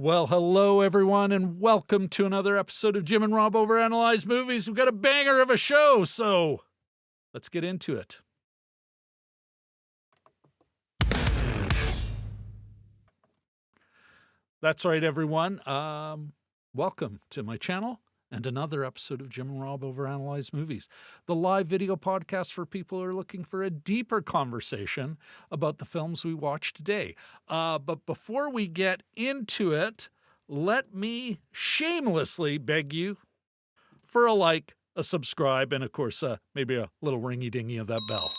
Well, hello, everyone, and welcome to another episode of Jim and Rob Overanalyze Movies. We've got a banger of a show, so let's get into it. That's right, everyone. Welcome to my channel and another episode of Jim and Rob Overanalyze Movies, the live video podcast for people who are looking for a deeper conversation about the films we watch today. But before we get into it, let me shamelessly beg you for a like, a subscribe, and of course, maybe a little ringy-dingy of that bell.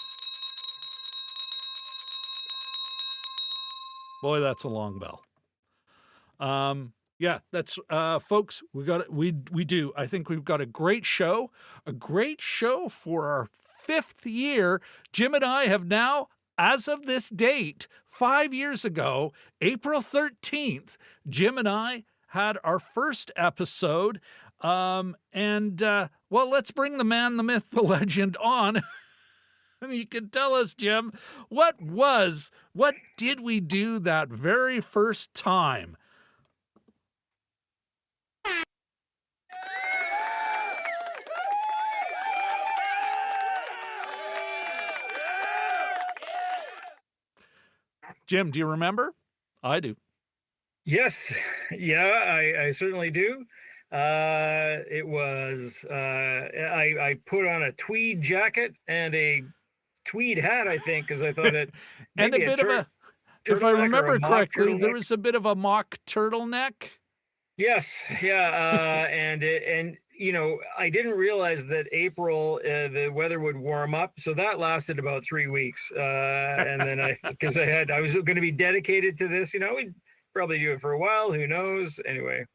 Boy, that's a long bell. Yeah, that's, folks, we do. I think we've got a great show for our 5th year. Jim and I have now, as of this date, 5 years ago, April 13th, Jim and I had our first episode. Well, let's bring the man, the myth, the legend on. And you can tell us, Jim, what did we do that very first time? Jim, do you remember? I do. Yes. Yeah, I certainly do. It was, I put on a tweed jacket and a tweed hat, I think, because I thought it and a bit of a, if I remember correctly, there was a bit of a mock turtleneck. Yes. Yeah. And you know, I didn't realize that April, the weather would warm up. So that lasted about 3 weeks. And then I was going to be dedicated to this, you know, we'd probably do it for a while. Who knows? Anyway.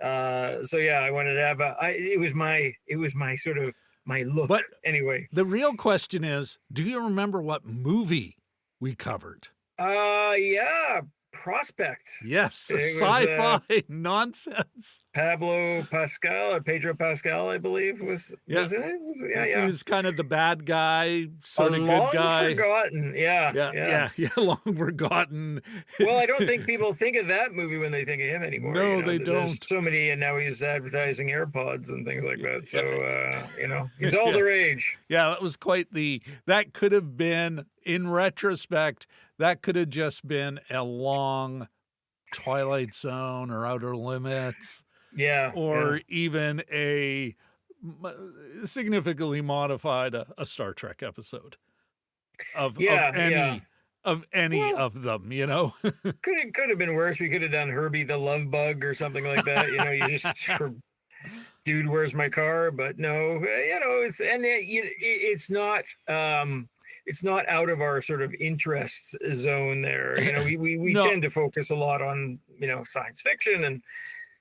So yeah, I wanted to have it was my sort of my look. But anyway, the real question is, do you remember what movie we covered? Yeah. Prospect. Yes, sci-fi nonsense. Pedro Pascal, I believe, was in it. He was kind of the bad guy, sort of good guy. Long forgotten. Yeah, long forgotten. Well, I don't think people think of that movie when they think of him anymore. No, you know? they don't. There's so many, and now he's advertising AirPods and things like that. So, you know, he's all the rage. Yeah, that was that could have been, in retrospect, that could have just been a long Twilight Zone or Outer Limits. Yeah. Or even a significantly modified a Star Trek episode of any of any Well, of them, you know? could have been worse. We could have done Herbie the Love Bug or something like that. You just for dude, where's my car? But no, it's and it's not out of our sort of interest zone there. We No, tend to focus a lot on science fiction and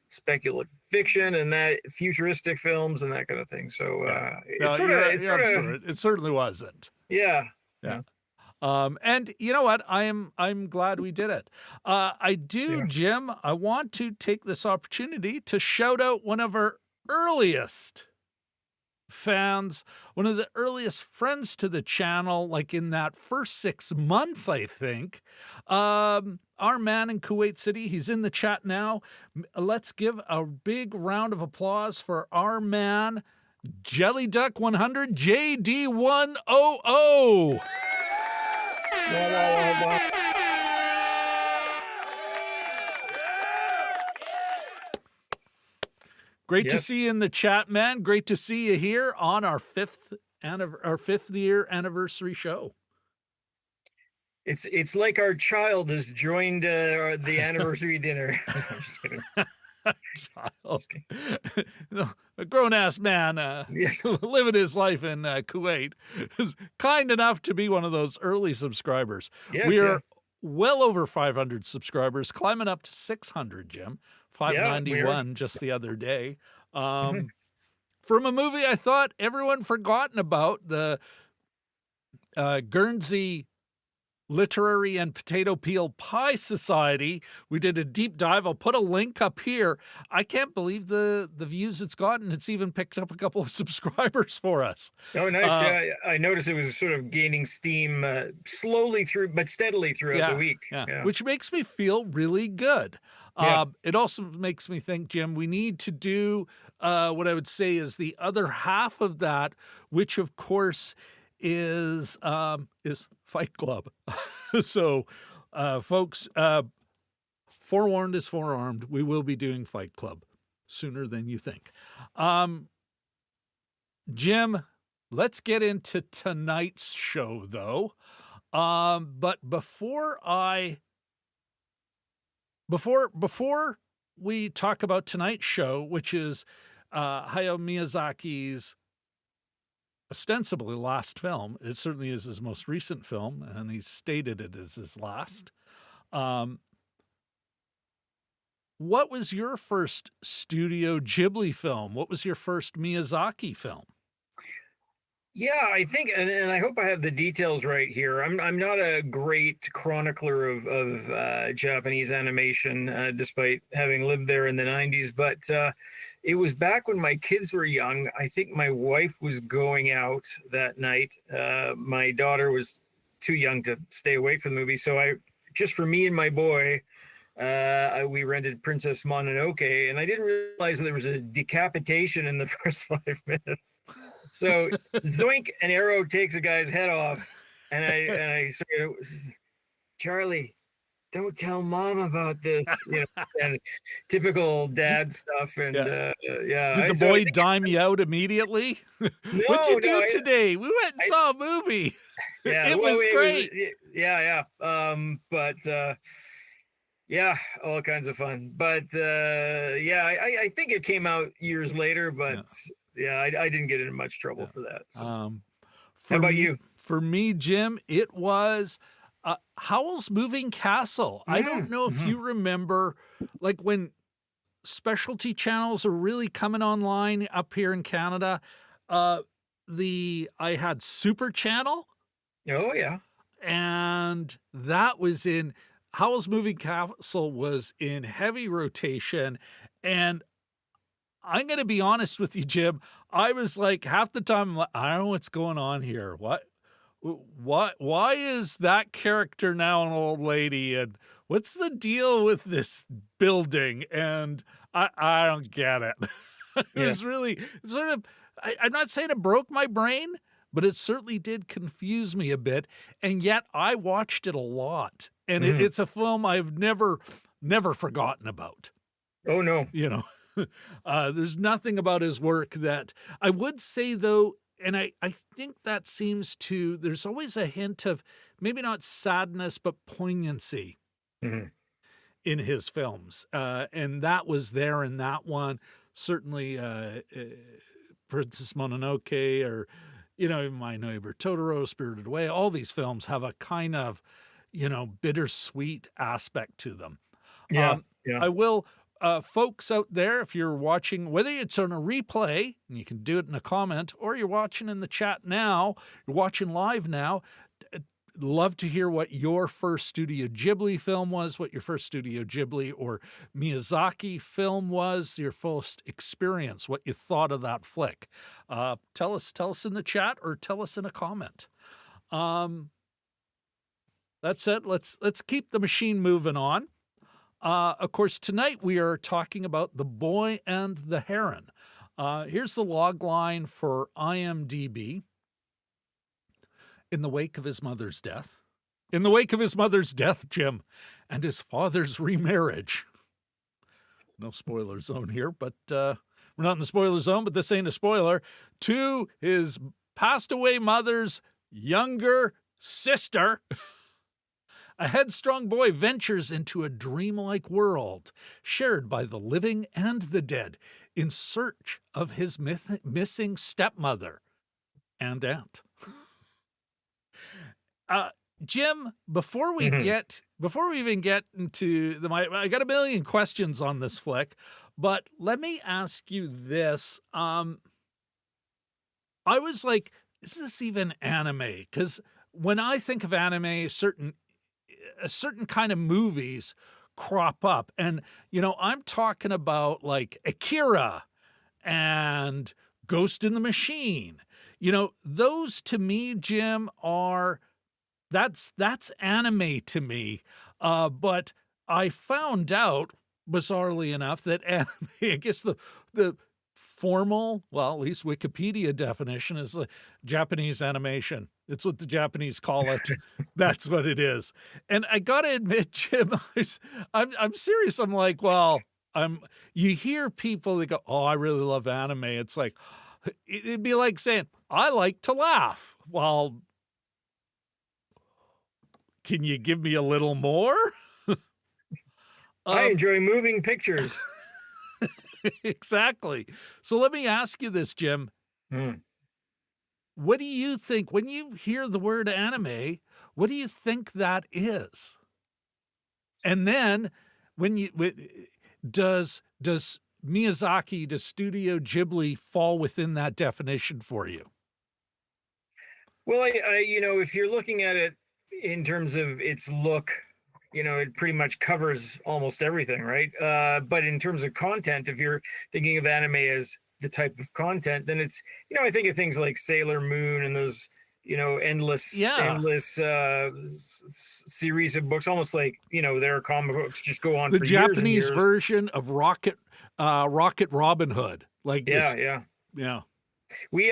speculative fiction and that futuristic films and that kind of thing. So yeah. it's No, sort of it's you're sort of absolutely right. It certainly wasn't. yeah. Yeah. Yeah. And you know what? I'm glad we did it. I do, Yeah. Jim. I want to take this opportunity to shout out one of our earliest fans, one of the earliest friends to the channel, like in that first 6 months, I think. Our man in Kuwait City, he's in the chat now. Let's give a big round of applause for our man, Jelly Duck 100 JD100. Wah, wah, wah, wah. Great to Yes. see you in the chat, man. Great to see you here on our fifth year anniversary show. It's like our child has joined the anniversary dinner. I'm just kidding. Child. A grown-ass man Yes. living his life in Kuwait is kind enough to be one of those early subscribers. Yes. We Yeah. are well over 500 subscribers, climbing up to 600, Jim. Yeah, we are. 591 just the other day. From a movie I thought everyone forgotten about, the Guernsey Literary and Potato Peel Pie Society. We did a deep dive. I'll put a link up here. I can't believe the views it's gotten. It's even picked up a couple of subscribers for us. Oh, nice. Yeah, I noticed it was sort of gaining steam slowly but steadily throughout the week. Yeah, which makes me feel really good. Yeah. It also makes me think, Jim, we need to do what I would say is the other half of that, which of course is Fight Club. So, folks, forewarned is forearmed. We will be doing Fight Club sooner than you think. Jim, let's get into tonight's show, though. But before we talk about tonight's show, which is Hayao Miyazaki's ostensibly last film, it certainly is his most recent film, and he's stated it as his last. What was your first Studio Ghibli film? What was your first Miyazaki film? Yeah, I think, and I hope I have the details right here. I'm not a great chronicler of Japanese animation, despite having lived there in the 90s. But it was back when my kids were young. I think my wife was going out that night. My daughter was too young to stay awake for the movie, so just for me and my boy, we rented Princess Mononoke, and I didn't realize there was a decapitation in the first 5 minutes. So zoink, an arrow takes a guy's head off, and I said, Charlie, don't tell mom about this, and typical dad stuff. And yeah. Did the boy dime you out immediately? No, What'd you do today? We went and saw a movie. Yeah, it was great. Yeah. But yeah, all kinds of fun. But yeah, I think it came out years later, but yeah, I didn't get into much trouble for that. So. How about you? For me, Jim, it was Howl's Moving Castle. I don't know if you remember, like when specialty channels are really coming online up here in Canada. I had Super Channel. Oh yeah. And that was in Howl's Moving Castle was in heavy rotation. And I'm going to be honest with you, Jim. I was like, half the time, I'm like, I don't know what's going on here. Why is that character now an old lady? And what's the deal with this building? And I don't get it. It was really sort of, I'm not saying it broke my brain, but it certainly did confuse me a bit. And yet I watched it a lot. And it's a film I've never forgotten about. Oh, no. There's nothing about his work that I would say, though, and I think that seems to, there's always a hint of maybe not sadness, but poignancy Mhm. in his films. And that was there in that one. Certainly, Princess Mononoke, or, My Neighbor Totoro, Spirited Away, all these films have a kind of, bittersweet aspect to them. Yeah, Um, yeah. I will, folks out there, if you're watching, whether it's on a replay, and you can do it in a comment, or you're watching in the chat now, you're watching live now, love to hear what your first Studio Ghibli film was, what your first Studio Ghibli or Miyazaki film was, your first experience, what you thought of that flick. Tell us in the chat, or tell us in a comment. That's it. Let's keep the machine moving on. Of course, tonight we are talking about The Boy and the Heron. Here's the log line for IMDb. In the wake of his mother's death. In the wake of his mother's death, Jim, and his father's remarriage. No spoiler zone here, but we're not in the spoiler zone, but this ain't a spoiler. To his passed away mother's younger sister, a headstrong boy ventures into a dreamlike world shared by the living and the dead in search of his missing stepmother and aunt. Jim, before we Mhm. even get into I got a million questions on this flick, but let me ask you this. I was like, is this even anime? Because when I think of anime, a certain kind of movies crop up, and I'm talking about like Akira and Ghost in the Machine. Those to me, Jim, are that's anime to me. But I found out, bizarrely enough, that anime, I guess the formal, well, at least Wikipedia definition is Japanese animation. It's what the Japanese call it. That's what it is. And I gotta admit, Jim, I'm serious. I'm like, well, you hear people that go, oh, I really love anime. It's like, it'd be like saying, I like to laugh. Well, can you give me a little more? I Um, enjoy moving pictures. exactly. So let me ask you this, Jim. Mm. What do you think when you hear the word anime? What do you think that is? And then does Miyazaki, does Studio Ghibli fall within that definition for you? Well, if you're looking at it in terms of its look, it pretty much covers almost everything, right? But in terms of content, if you're thinking of anime as the type of content, then it's, I think of things like Sailor Moon and those, endless, Yeah. series of books, almost like, there are comic books just go on The for years and Japanese years. version of Rocket Robin Hood. Like Yeah, this. yeah. Yeah.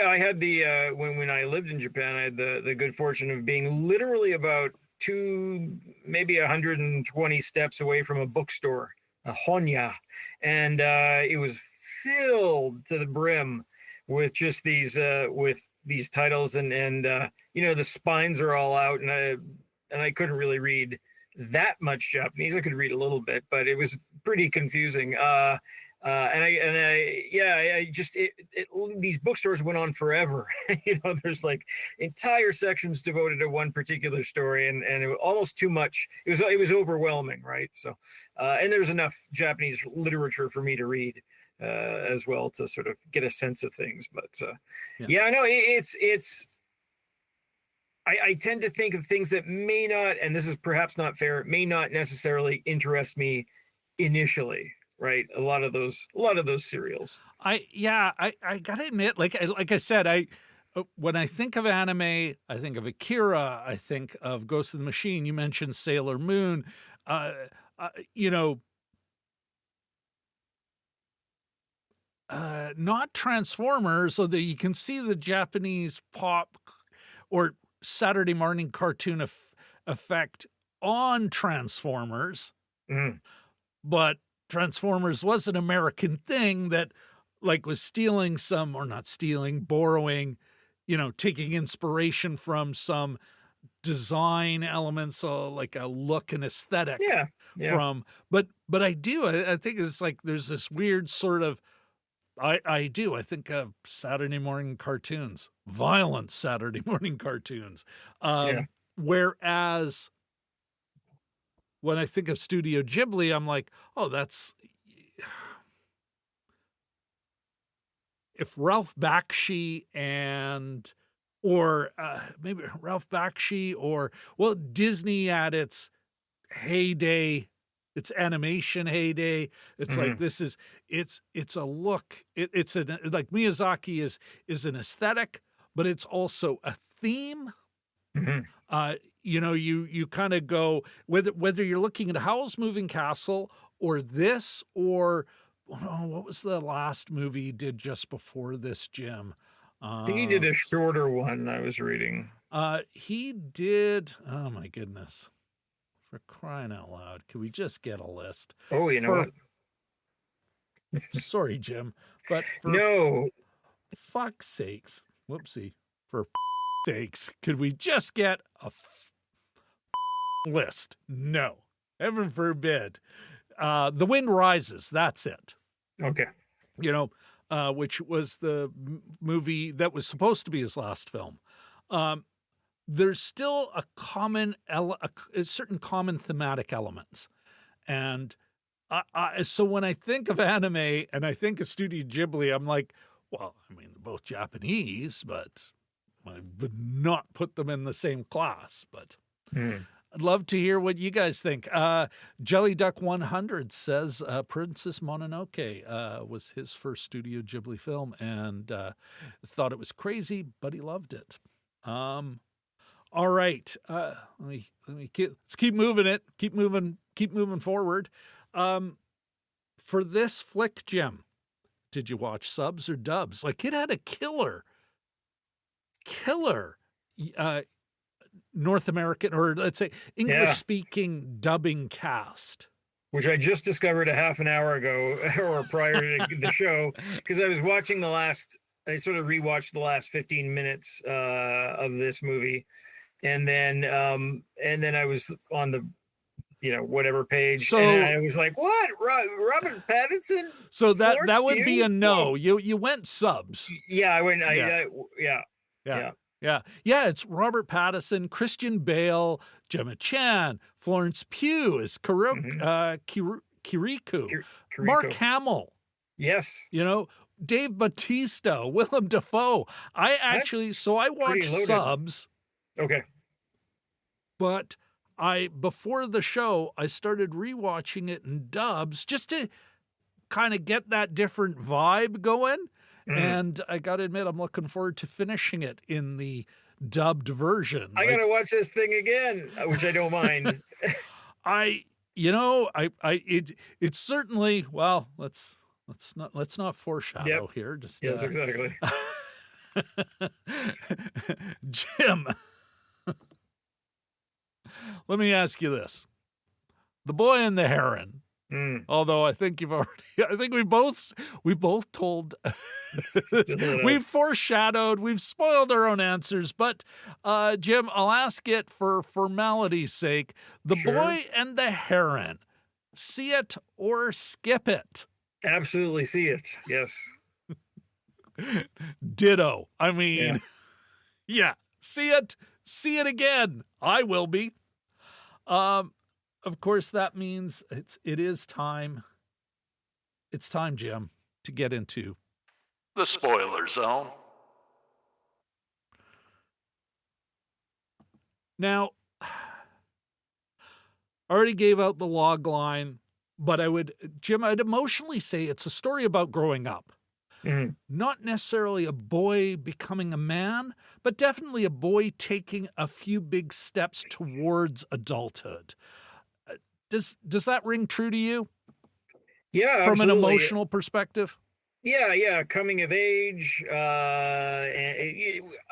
I had the when I lived in Japan, I had the good fortune of being literally about maybe 120 steps away from a bookstore, a honya, and it was filled to the brim with just these titles, and the spines are all out, and I couldn't really read that much Japanese. I could read a little bit, but it was pretty confusing. I just these bookstores went on forever. There's like entire sections devoted to one particular story, and it was almost too much. It was overwhelming, right? So, and there's enough Japanese literature for me to read as well to sort of get a sense of things. But Yeah. I know it's. I tend to think of things that may not, and this is perhaps not fair, may not necessarily interest me initially, right? A lot of those serials. I gotta admit, like I said, when I think of anime, I think of Akira, I think of Ghost of the Machine. You mentioned Sailor Moon. Uh, you know, not Transformers, so that you can see the Japanese pop or Saturday morning cartoon effect on Transformers, Mm. but Transformers was an American thing that like was stealing some, or not stealing, borrowing taking inspiration from some design elements, like a look and aesthetic Yeah. Yeah. from, but I think it's like there's this weird sort of, I think of Saturday morning cartoons, violent Saturday morning cartoons. Yeah. Whereas when I think of Studio Ghibli, I'm like, oh, that's, if Ralph Bakshi or maybe Ralph Bakshi, or, well, Disney at its heyday, its animation heyday. It's like, Hmm. this is, it's a look. It's like Miyazaki is an aesthetic, but it's also a theme. Hmm. You kind of go, whether you're looking at Howl's Moving Castle or this, or what was the last movie he did just before this, Jim? I think he did a shorter one I was reading. He did. Oh my goodness! For crying out loud, can we just get a list? Oh, you know For what? Sorry, Jim, but for No. fuck's sakes, whoopsie, for sakes, could we just get a list? No, heaven forbid. The Wind Rises. That's it. Okay. Which was the movie that was supposed to be his last film. There's still a certain common thematic elements. And so when I think of anime and I think of Studio Ghibli, I'm like, well, I mean, they're both Japanese, but I would not put them in the same class. But Hmm. I'd love to hear what you guys think. Jelly Duck 100 says Princess Mononoke was his first Studio Ghibli film, and thought it was crazy, but he loved it. All right, let's keep moving it. Keep moving forward. For this flick, Jim, did you watch subs or dubs? Like, it had a killer North American, or let's say English-speaking dubbing cast. Which I just discovered a half an hour ago or prior to the show, because I was watching I sort of rewatched the last 15 minutes of this movie. And then I was on the, whatever page. So, and I was like, what? Robert Pattinson? So that Florence would be Pugh? a no. Oh. You went subs. Yeah, I went, Yeah. It's Robert Pattinson, Christian Bale, Gemma Chan, Florence Pugh is Kirikou, Mark Hamill. Yes. Dave Bautista, Willem Dafoe. I watched subs. Okay. But before the show, I started rewatching it in dubs just to kind of get that different vibe going. And I got to admit, I'm looking forward to finishing it in the dubbed version. I got to watch this thing again, which I don't mind. It's certainly, well, let's not foreshadow here. Just yes, exactly. Jim, let me ask you this: The Boy and the Heron. Although I think we've both told, we've foreshadowed, we've spoiled our own answers. But Jim, I'll ask it for formality's sake: The Boy and the Heron. See it or skip it? Absolutely see it. Yes. Ditto. I mean, yeah. See it again. I will be. Of course, that means it is time. It's time, Jim, to get into the spoiler zone. Now, I already gave out the log line, but I'd emotionally say it's a story about growing up. Not necessarily a boy becoming a man, but definitely a boy taking a few big steps towards adulthood. Does that ring true to you? Yeah, From absolutely. an emotional perspective? yeah, coming of age,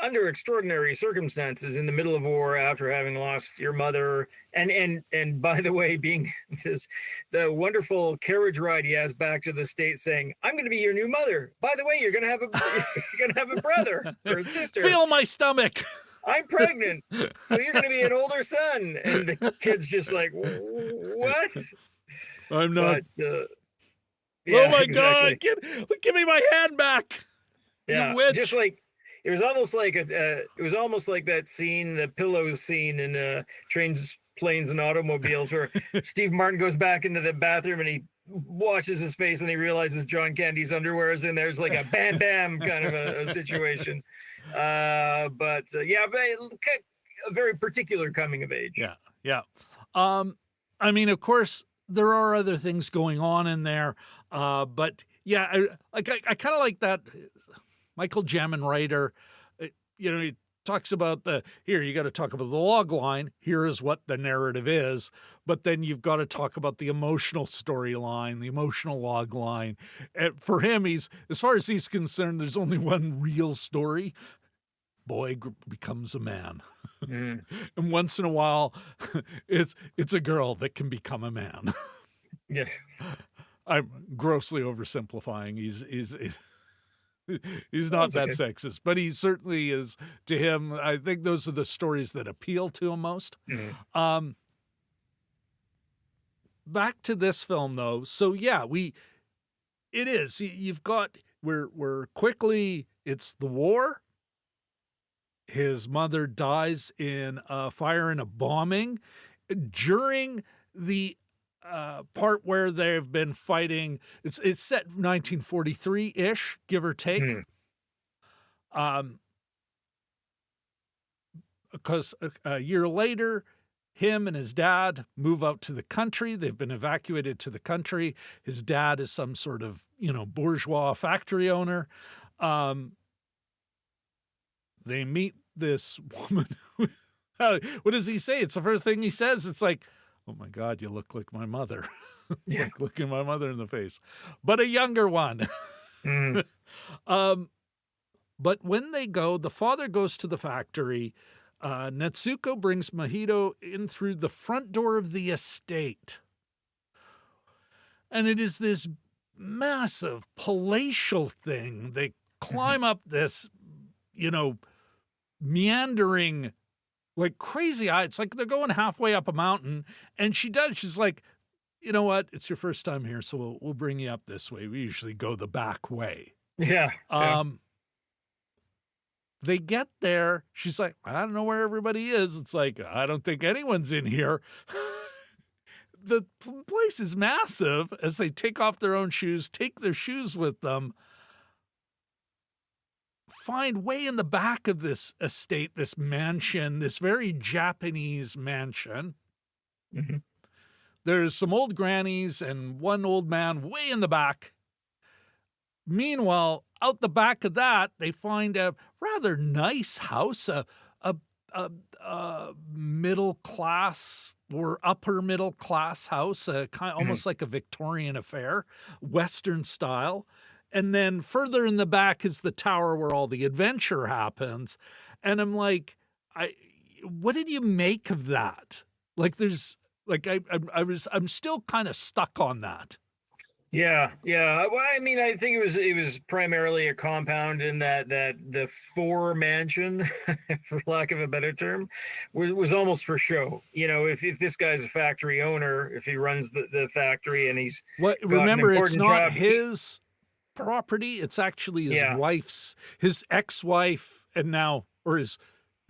under extraordinary circumstances in the middle of war after having lost your mother, and by the way, being this the wonderful carriage ride he has back to the States, saying, "I'm going to be your new mother. By the way, you're going to have a you're going to have a brother or a sister. Feel my stomach. I'm pregnant, so you're going to be an older son." And the kid's just like, "What?" I'm not. But Oh my exactly. God! Give me my hand back. You Yeah, witch. just like it was almost like it was almost like that scene, the pillows scene in Trains, Planes, and Automobiles, where Steve Martin goes back into the bathroom and he washes his face and he realizes John Candy's underwear is in there. It's like a bam bam kind of a situation. Yeah, but a very particular coming of age. Yeah, yeah. I mean, of course, there are other things going on in there, but yeah, I kind of like that Michael Jamin writer. He talks about here. You got to talk about the log line. Here is what the narrative is, but then you've got to talk about the emotional storyline, the emotional log line. And for him, as far as he's concerned, there's only one real story. Boy becomes a man. Mm. And once in a while, it's a girl that can become a man. Yes. I'm grossly oversimplifying. He's not that sexist, but he certainly is to him. I think those are the stories that appeal to him most. Mm. Back to this film though. So yeah, it is. You've got we're quickly. It's the war. His mother dies in a fire in a bombing during the part where they've been fighting. It's set 1943-ish, give or take. Because a year later, him and his dad move out to the country. They've been evacuated to the country. His dad is some sort of, bourgeois factory owner. They meet this woman. What does he say? It's the first thing he says. It's like, "Oh my God, you look like my mother." It's like looking my mother in the face, but a younger one. Mm. But when they go, the father goes to the factory. Netsuko brings Mahito in through the front door of the estate. And it is this massive palatial thing. They climb up this, meandering like crazy. It's like they're going halfway up a mountain, and she's like, "You know what? It's your first time here, so we'll bring you up this way. We usually go the back way." Yeah. They get there. She's like, "I don't know where everybody is." It's like, "I don't think anyone's in here." The place is massive. As they take off their own shoes, take their shoes with them, find way in the back of this estate, this mansion, this very Japanese mansion. Mm-hmm. There's some old grannies and one old man way in the back. Meanwhile, out the back of that, they find a rather nice house, a middle class or upper middle class house, almost like a Victorian affair, Western style. And then further in the back is the tower where all the adventure happens. And I'm like, what did you make of that? Like, I'm still kind of stuck on that. Yeah. Well, I mean, I think it was primarily a compound in that the four mansion, for lack of a better term, was almost for show. If this guy's a factory owner, if he runs the factory and he's remember, it's not job, his property. It's actually his ex-wife, and now, or his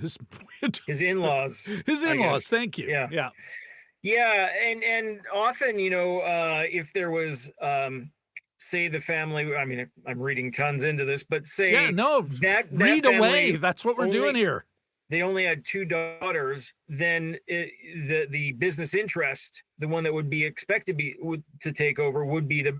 in-laws. His in-laws. Thank you. Yeah. Yeah, and often, if there was, say, the family. I mean, I'm reading tons into this, but say, that read away. That's what we're doing here. They only had two daughters. Then the business interest, the one that would be expected to take over, would be the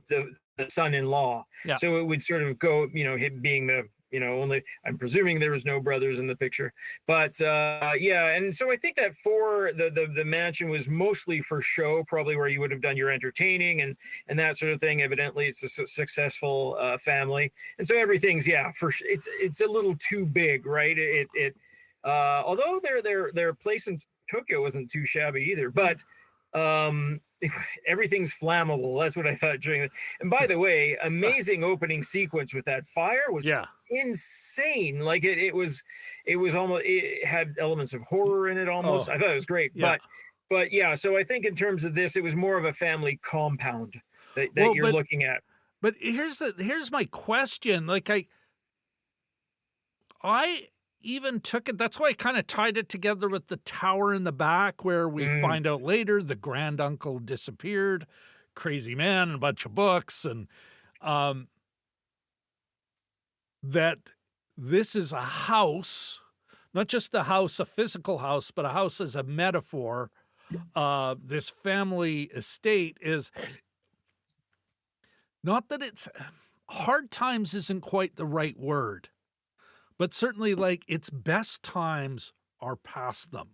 son-in-law. Yeah. So it would sort of go, him being the only I'm presuming there was no brothers in the picture, but yeah. And so I think that for the mansion was mostly for show, probably where you would have done your entertaining and that sort of thing. Evidently, it's a successful family, and so everything's it's a little too big, right? Although their place in Tokyo wasn't too shabby either, but everything's flammable. That's what I thought during it. And by the way, amazing opening sequence with that fire was insane. Like it was almost, it had elements of horror in it almost. I thought it was great. But yeah, so I think in terms of this, it was more of a family compound that you're looking at. But here's my question. Like I even took it, that's why I kind of tied it together with the tower in the back, where we find out later the granduncle disappeared, crazy man, and a bunch of books, and that this is a house, not just a house, a physical house, but a house as a metaphor. This family estate is not that it's hard times isn't quite the right word, but certainly like its best times are past them.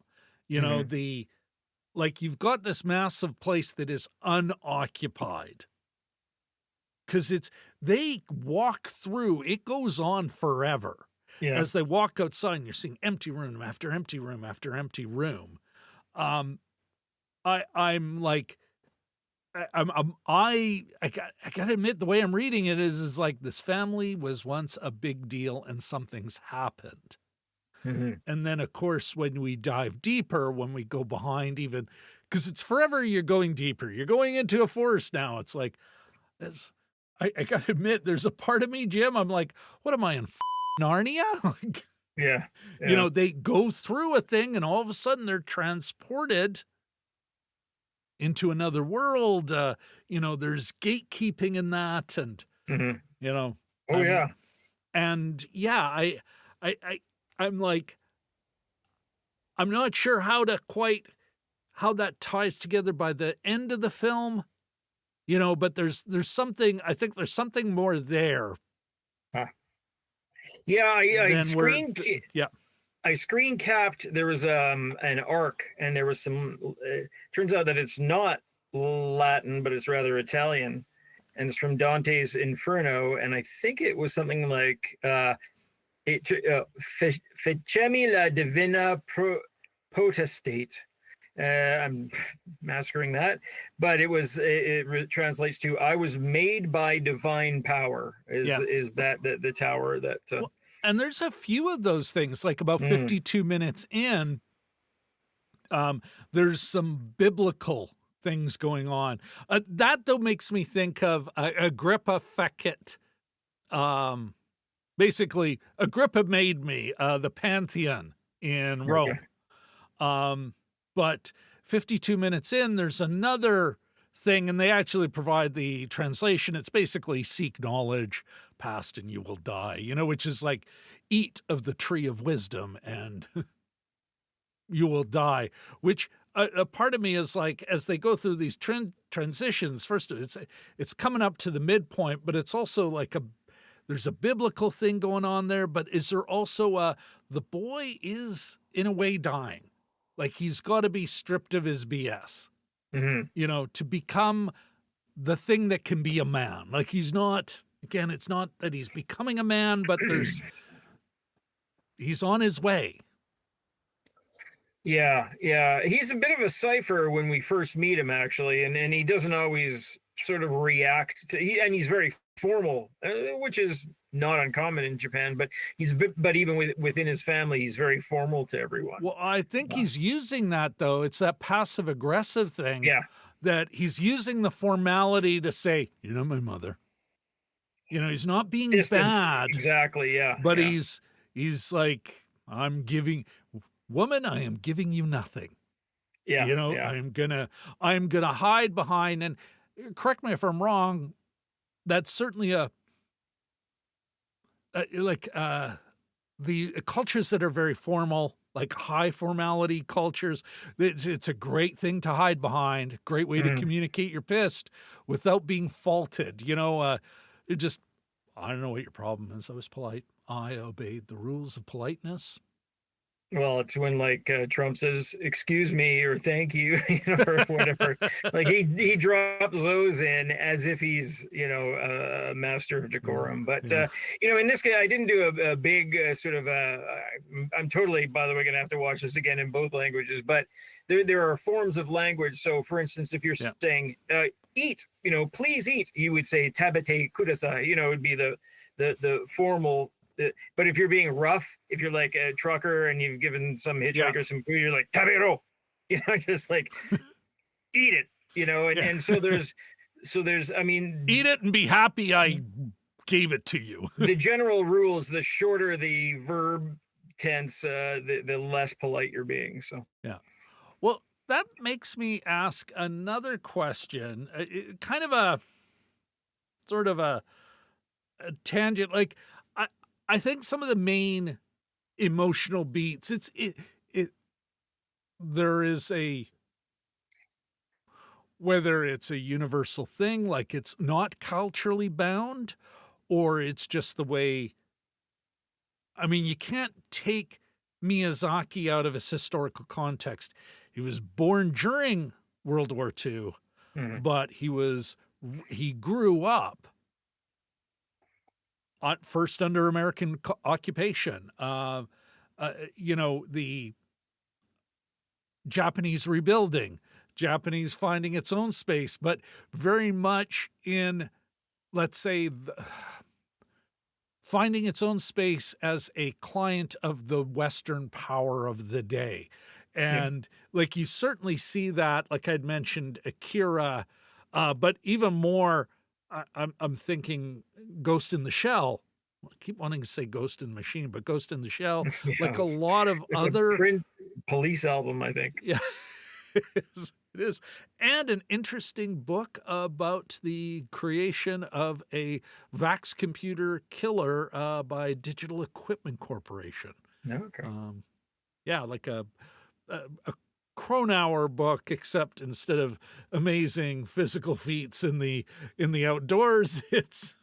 You know, you've got this massive place that is unoccupied. Because they walk through, it goes on forever. Yeah. As they walk outside and you're seeing empty room after empty room after empty room. I gotta admit, the way I'm reading it is like this family was once a big deal and something's happened. And then, of course, when we dive deeper, when we go behind even, because it's forever you're going deeper. You're going into a forest now. It's like, I gotta admit, there's a part of me, Jim, I'm like, what am I in Narnia? Like, yeah. You know, they go through a thing and all of a sudden they're transported into another world. You know, there's gatekeeping in that, and you know, and yeah, I'm like, I'm not sure how that ties together by the end of the film, you know, but there's something, I think there's something more there. Yeah, I screen capped. There was an arc, and there was some. Turns out that it's not Latin, but it's rather Italian, and it's from Dante's Inferno. And I think it was something like "Fecemi la divina potestate." I'm massacring that, but it translates to "I was made by divine power." Is that the tower that? And there's a few of those things, like about 52 minutes in, there's some biblical things going on. That, though, makes me think of Agrippa Fecit. Basically, Agrippa made me, the Pantheon in Rome. But 52 minutes in, there's another thing, and they actually provide the translation. It's basically seek knowledge, past and you will die, you know, which is like eat of the tree of wisdom and you will die, which a part of me is like, as they go through these transitions, first it's coming up to the midpoint, but it's also like there's a biblical thing going on there, but is there also the boy is in a way dying, like he's got to be stripped of his BS, you know, to become the thing that can be a man. Like he's not, again, it's not that he's becoming a man, but he's on his way. Yeah. He's a bit of a cipher when we first meet him, actually, and he doesn't always sort of react to. And he's very formal, which is not uncommon in Japan. But even within his family, he's very formal to everyone. Well, I think he's using that, though. It's that passive aggressive thing. Yeah. That he's using the formality to say, you know, my mother. You know, he's not being bad. Exactly, yeah. But he's like, I am giving you nothing. Yeah. You know, I'm gonna hide behind, and correct me if I'm wrong, that's certainly the cultures that are very formal, like high formality cultures, it's a great thing to hide behind, great way to communicate you're pissed without being faulted. You know, I don't know what your problem is. I was polite. I obeyed the rules of politeness. Well, it's when like Trump says "excuse me" or "thank you," or whatever. Like he drops those in as if he's a master of decorum. But Yeah. in this case, I didn't do a big sort of. I'm totally, by the way, going to have to watch this again in both languages. But there are forms of language. So, for instance, if you're Yeah. saying "eat," please eat, you would say "tabete kudasai." It would be the formal. But if you're being rough, if you're like a trucker and you've given some hitchhiker some food, you're like tabero, just like eat it, and, Yeah. and so there's I mean, Eat it and be happy I gave it to you. the general rules, the shorter the verb tense, the less polite you're being. So Yeah. Well, that makes me ask another question, kind of a sort of a tangent. Like, I think some of the main emotional beats, there is whether it's a universal thing, like it's not culturally bound, or it's just the way. I mean, you can't take Miyazaki out of his historical context. He was born during World War II, but he grew up first under American occupation. The Japanese rebuilding, Japanese finding its own space, but very much in, let's say, finding its own space as a client of the Western power of the day. And like you certainly see that, like I'd mentioned, Akira, but even more, I'm thinking Ghost in the Shell. I keep wanting to say Ghost in the Machine, but Ghost in the Shell, yeah, like a lot of it's other. a print police album, I think. Yeah, it is. It is. And an interesting book about the creation of a Vax computer killer by Digital Equipment Corporation. Okay. Yeah, like a Cronauer book, except instead of amazing physical feats in the outdoors, it's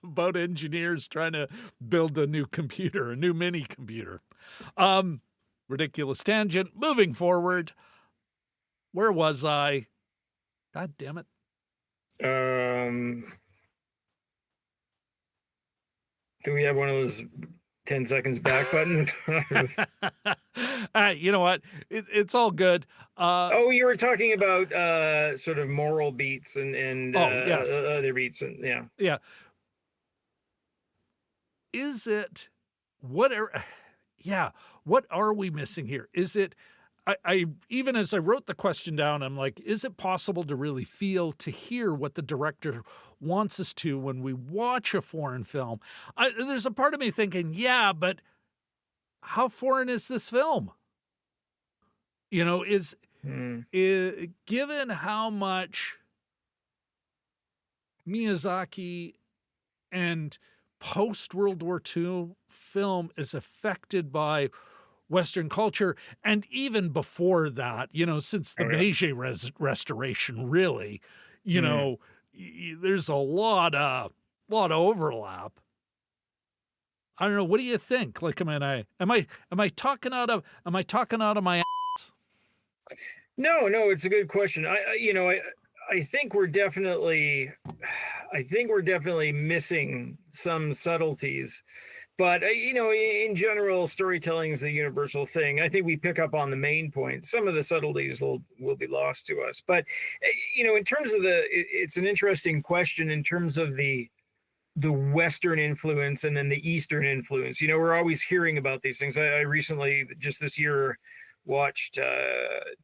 about engineers trying to build a new computer, a new mini computer. Ridiculous tangent. Moving forward. Where was I? God damn it. Do we have one of those 10 seconds back buttons? You know what? It's all good. Oh, you were talking about sort of moral beats and yes. other beats, and Yeah. Is it what are we missing here? Is it I even as I wrote the question down, I'm like, is it possible to really feel, to hear what the director wants us to when we watch a foreign film? There's a part of me thinking, yeah, but how foreign is this film? Is given how much Miyazaki and post-World War II film is affected by Western culture, and even before that, since the Meiji Restoration, really, there's a lot of overlap. I don't know. What do you think? Like, am I talking out of my ass? No, it's a good question. I think we're definitely missing some subtleties, but in general, storytelling is a universal thing. I think we pick up on the main points. Some of the subtleties will be lost to us, but in terms of it's an interesting question in terms of the Western influence and then the Eastern influence. We're always hearing about these things. I recently, just this year, watched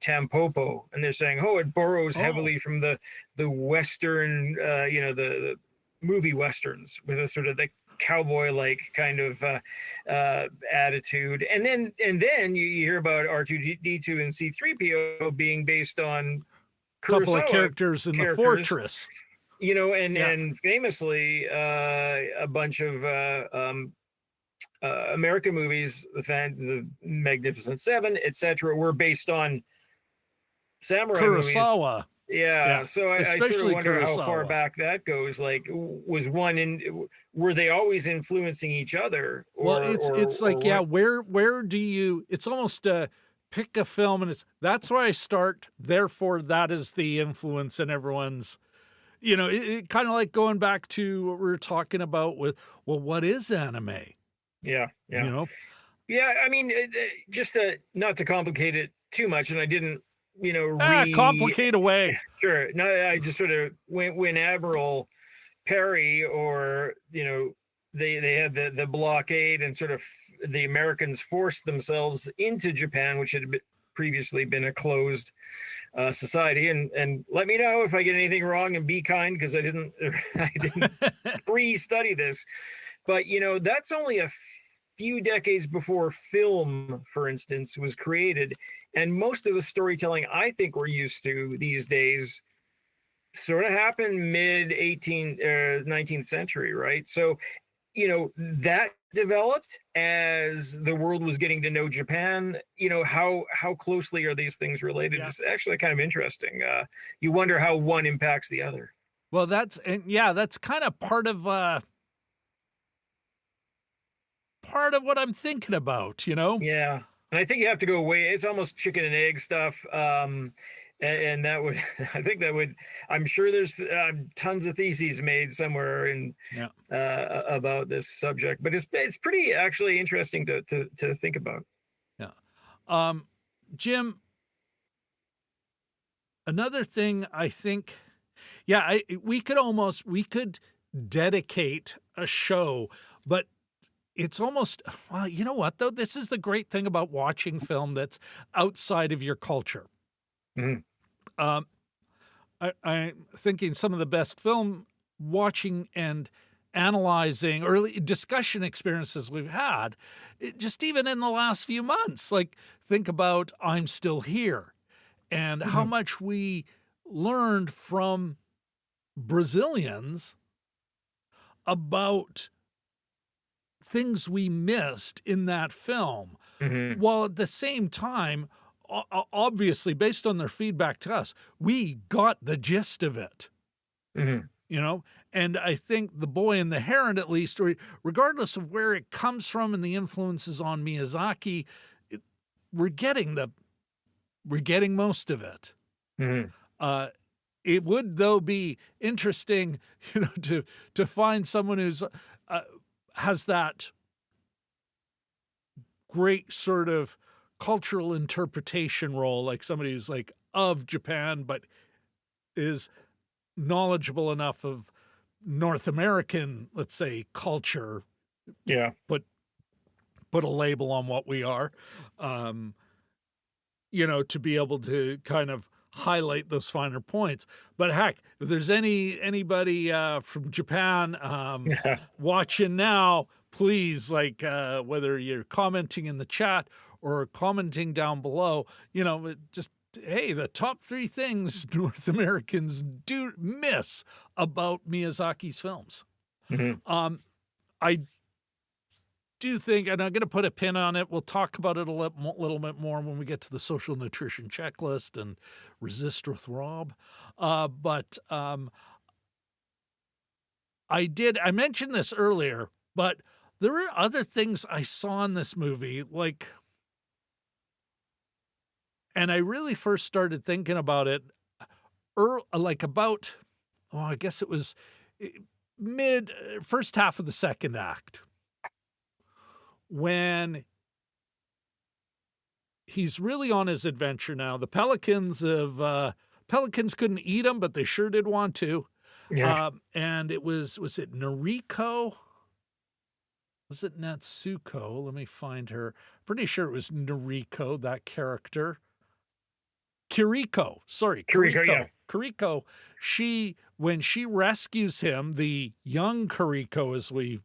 Tampopo, and they're saying, it borrows heavily from the Western, the movie Westerns, with a sort of the cowboy-like kind of attitude. And then you hear about R2D2 and C3PO being based on a couple of characters in the fortress. And famously, a bunch of American movies, the Magnificent Seven, etc., were based on samurai Kurosawa. movies. Yeah, Yeah, so I sort of especially wonder how far Kurosawa. back that goes. Like, was one in? Were they always influencing each other, Well, or it's like, yeah, what? where do you it's almost pick a film and it's that's where I start, therefore that is the influence in everyone's it kind of like going back to what we were talking about with well, what is anime? Yeah, You yeah, know? yeah. I mean, just to not to complicate it too much, and I didn't, Ah, complicate away. sure. No, I just sort of when Admiral Perry, or they had the blockade, and sort of the Americans forced themselves into Japan, which had previously been a closed society. And let me know if I get anything wrong, and be kind, because I didn't I didn't pre-study this. But that's only a few decades before film, for instance, was created. And most of the storytelling I think we're used to these days sort of happened mid 19th century, right? So that developed as the world was getting to know Japan. How closely are these things related? Yeah. It's actually kind of interesting. You wonder how one impacts the other. Well, that's kind of part of what I'm thinking about, you know? Yeah, and I think you have to go away. It's almost chicken and egg stuff. And that would, I think that would, I'm sure there's tons of theses made somewhere in Yeah. about this subject, but it's pretty actually interesting to think about. Yeah. Um, Jim, another thing I think, yeah, we could dedicate a show, but it's almost, well, you know what though? This is the great thing about watching film that's outside of your culture. Mhm. Um, I'm thinking some of the best film watching and analyzing early discussion experiences we've had, just even in the last few months. Like, think about I'm Still Here and how Mhm. much we learned from Brazilians about things we missed in that film. Mhm. While at the same time, obviously, based on their feedback to us, we got the gist of it. Mhm. You know, and I think The Boy and the Heron, at least, or regardless of where it comes from and the influences on Miyazaki, it, we're getting most of it. Mhm. Uh, it would though be interesting, to find someone who's has that great sort of cultural interpretation role, like somebody who's like of Japan, but is knowledgeable enough of North American, let's say, culture, Yeah. put a label on what we are, um, to be able to kind of highlight those finer points. But heck, if there's anybody from Japan watching now, please, like, whether you're commenting in the chat or commenting down below, just hey, the top 3 things North Americans do miss about Miyazaki's films. Mhm. Um, I do think, and I'm going to put a pin on it. We'll talk about it a little bit more when we get to the social nutrition checklist and resist with Rob. But I mentioned this earlier, but there were other things I saw in this movie, like, and I really first started thinking about it, like about, oh, I guess it was eh, mid first half of the second act when he's really on his adventure now. The pelicans couldn't eat him, but they sure did want to. Yeah. And was it Noriko? Was it Natsuko? Let me find her. Pretty sure it was Noriko, that character. Kiriko, sorry, Kuriko. Yeah. Kiriko, when she rescues him, the young Kiriko, as we,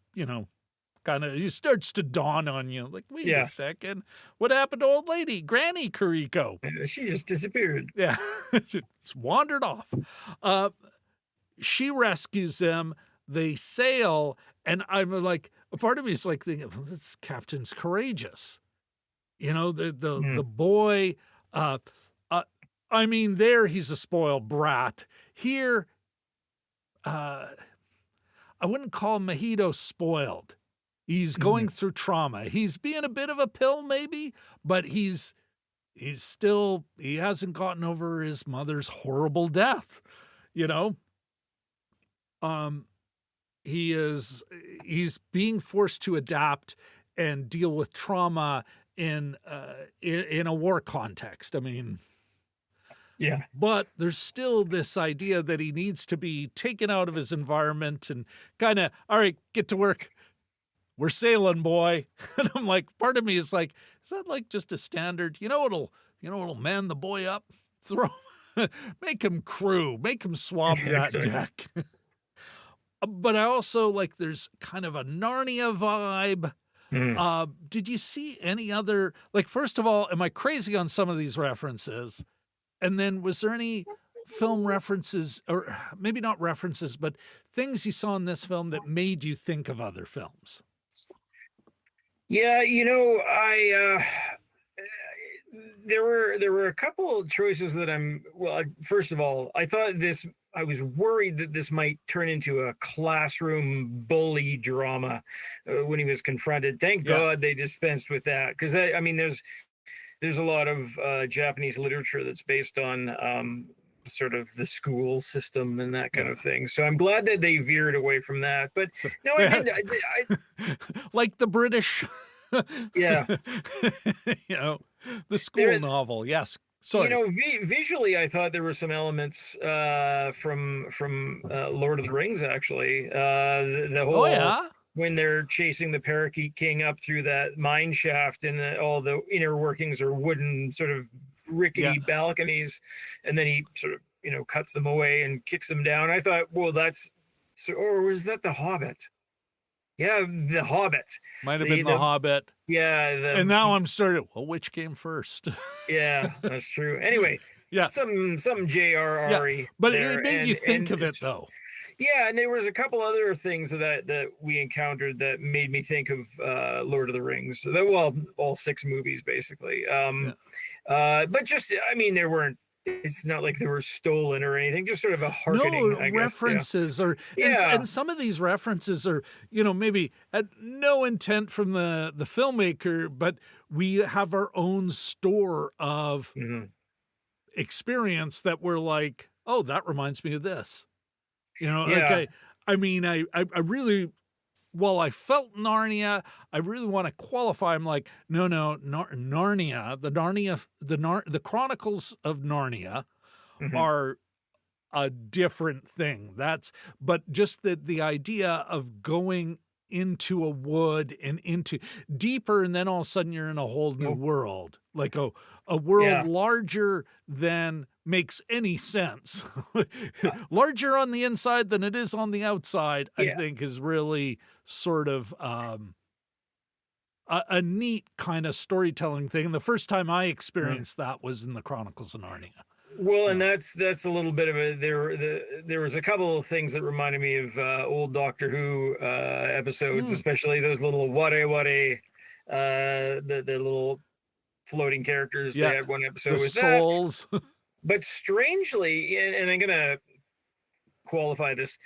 kind of, it starts to dawn on you, like, wait a Yeah. second, what happened to old lady, Granny Kiriko? She just disappeared. Yeah, just wandered off. Uh, she rescues them, they sail, and I'm like, a part of me is like thinking, well, this captain's courageous. The Mm. boy, uh, I mean, there he's a spoiled brat. Here, uh, I wouldn't call Mojito spoiled. He's Mhm. going through trauma. He's being a bit of a pill maybe, but he's still he hasn't gotten over his mother's horrible death, you know? Um, he's being forced to adapt and deal with trauma in a war context. I mean, Yeah, but there's still this idea that he needs to be taken out of his environment and kinda, "All right, get to work. We're sailing, boy." And I'm like, part of me is like, "Is that like just a standard? You know what'll man the boy up? Throw make him crew, make him swab that exactly. deck." But I also like there's kind of a Narnia vibe. Mhm. Did you see any other like, first of all, am I crazy on some of these references? And then was there any film references or maybe not references, but things you saw in this film that made you think of other films? Yeah, there were a couple of choices that first of all, I was worried that this might turn into a classroom bully drama when he was confronted. Thank Yeah, God they dispensed with that, because I mean there's a lot of Japanese literature that's based on sort of the school system and that kind yeah. of thing. So I'm glad that they veered away from that. But So no, I they had did. like the British, Yeah, you know, the school there. novel. Yes. Sorry. Visually, I thought there were some elements from Lord of the Rings. Actually, the Oh whole yeah. when they're chasing the Parakeet King up through that mine shaft, and all the inner workings are wooden, sort of Yeah. rickety balconies, and then he sort of cuts them away and kicks them down. I thought, well, that's so, or was that the Hobbit? Yeah, the Hobbit. Might have been The The Hobbit. yeah And the now I'm started, well, which came first? Yeah, that's true. Anyway, Yeah. some Yeah. J.R.R. But it there, made you think and of it though. yeah, and there was a couple other things that we encountered that made me think of Lord of the Rings. Well, all six movies basically. Yeah. But just I mean, there weren't. It's not like they were stolen or anything. Just sort of a No, hearkening, I guess. Yeah, references or yeah. and some of these references are, maybe had no intent from the filmmaker, but we have our own store of Mhm. experience that we're like, "Oh, that reminds me of this." Like Yeah. I mean, I really while I felt Narnia, I really wanna qualify. I'm like, "No, no, Narnia, the Chronicles of Narnia Mhm. are a different thing." That's but just the idea of going into a wood and into deeper, and then all of a sudden you're in a whole new Oh, world, like a world yeah. larger than makes any sense. Uh, Larger on the inside than it is on the outside, I yeah. think is really sort of, a neat kinda storytelling thing. And the first time I Mm. experienced that was in the Chronicles of Narnia. Well, and Yeah. that's a little bit of a there was a couple of things that reminded me of old Doctor Who episodes, Mm, especially those little ware the little floating characters. They yeah. had one The episode with that, souls. but strangely, and I'm gonna qualify this,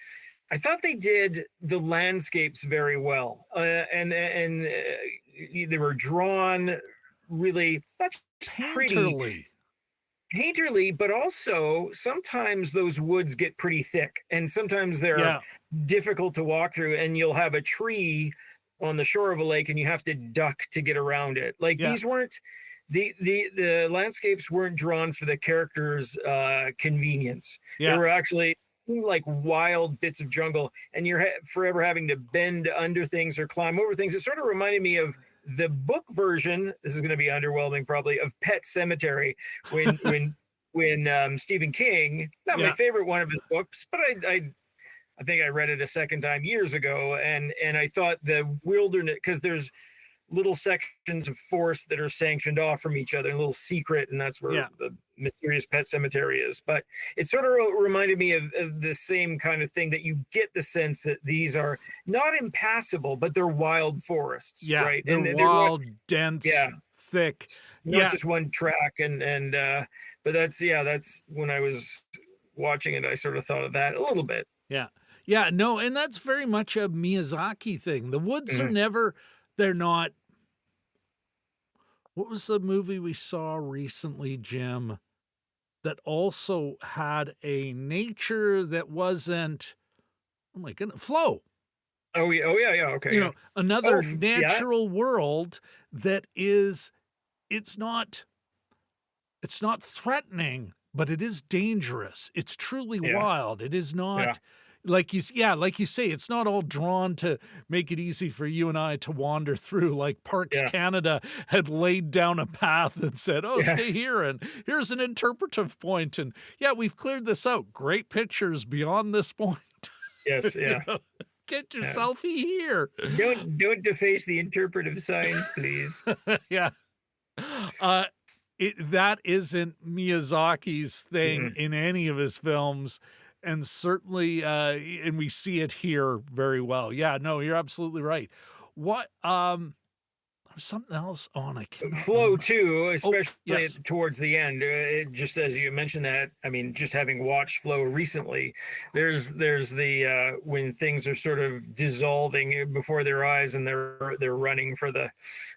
I thought they did the landscapes very well, and they were drawn really not just pretty Painterly. painterly, but also sometimes those woods get pretty thick and sometimes they're Yeah, difficult to walk through, and you'll have a tree on the shore of a lake and you have to duck to get around it. Like yeah, these weren't the landscapes weren't drawn for the characters convenience. They yeah, were actually like wild bits of jungle, and you're forever having to bend under things or climb over things. It sort of reminded me of the book version. This is going to be underwhelming probably, of Pet Cemetery, when Stephen King, not my yeah, favorite one of his books, but I think I read it a second time years ago, and I thought the wilderness, because there's little sections of forest that are sanctioned off from each other, a little secret, and that's where yeah, the mysterious pet cemetery is. But it sort of reminded me of the same kind of thing, that you get the sense that these are not impassable, but they're wild forests, yeah. right? They're And they're not, wild, dense, yeah, thick. not Yeah, just one track, and but that's when I was watching it, I sort of thought of that a little bit. Yeah. Yeah, no, and that's very much a Miyazaki thing. The woods are Mhm. never they're not what was the movie we saw recently, Jim, that also had a nature that wasn't oh my goodness, Flow. Oh yeah, oh yeah, okay, You yeah. know, another Oh, yeah, natural world that is it's not it's not threatening, but it is dangerous. It's truly yeah, wild. It is yeah, not like yeah, like you say, it's not all drawn to make it easy for you and I to wander through like Parks yeah, Canada had laid down a path and said, "Oh, yeah. stay here and here's an interpretive point." And yeah, we've cleared this out. Great pictures beyond this point. Yes, You yeah. know, get your Yeah. selfie here. Don't deface the interpretive signs, please. Yeah. Uh, that isn't Miyazaki's thing Mm-mm. in any of his films, and certainly, and we see it here very well. Yeah, no, you're absolutely right. What, there's something else on, I cannot Flow remember. too, Oh, especially yes. towards the end. Just as you mentioned that, I mean, just having watched Flow recently, there's the when things are sort of dissolving before their eyes and they're running for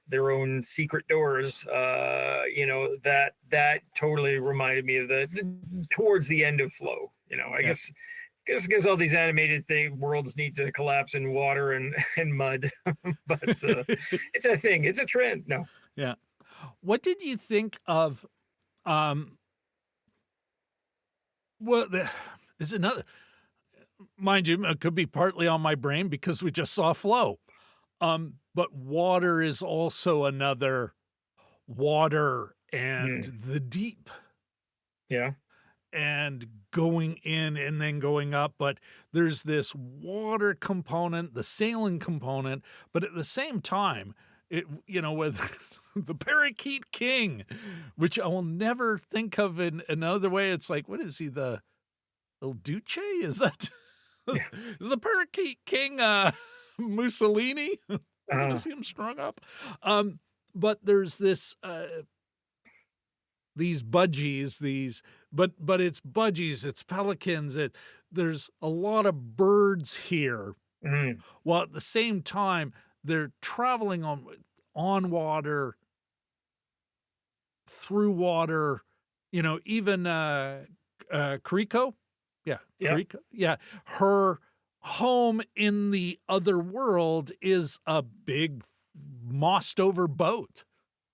their own secret doors. That totally reminded me of the towards the end of Flow. I Yeah, guess because all these animated worlds need to collapse in water and and mud, but it's a thing. It's a trend. No. yeah. What did you think of, um, well, there's another mind you, it could be partly on my brain because we just saw Flow. But water is also another water and Mm, the deep yeah. and going in and then going up, but there's this water component, the sailing component, but at the same time, with the Parakeet King, which I will never think of in another way. It's like, what is he, the Il Duce? Is that is the Parakeet King Mussolini? We're gonna Uh, see him strung up. Um, but there's this these budgies, but it's budgies, it's pelicans, there's a lot of birds here, mm, while at the same time, they're traveling on water, through water, even, Kuriko? Yeah, yeah. Kuriko? Yeah, her home in the other world is a big mossed over boat.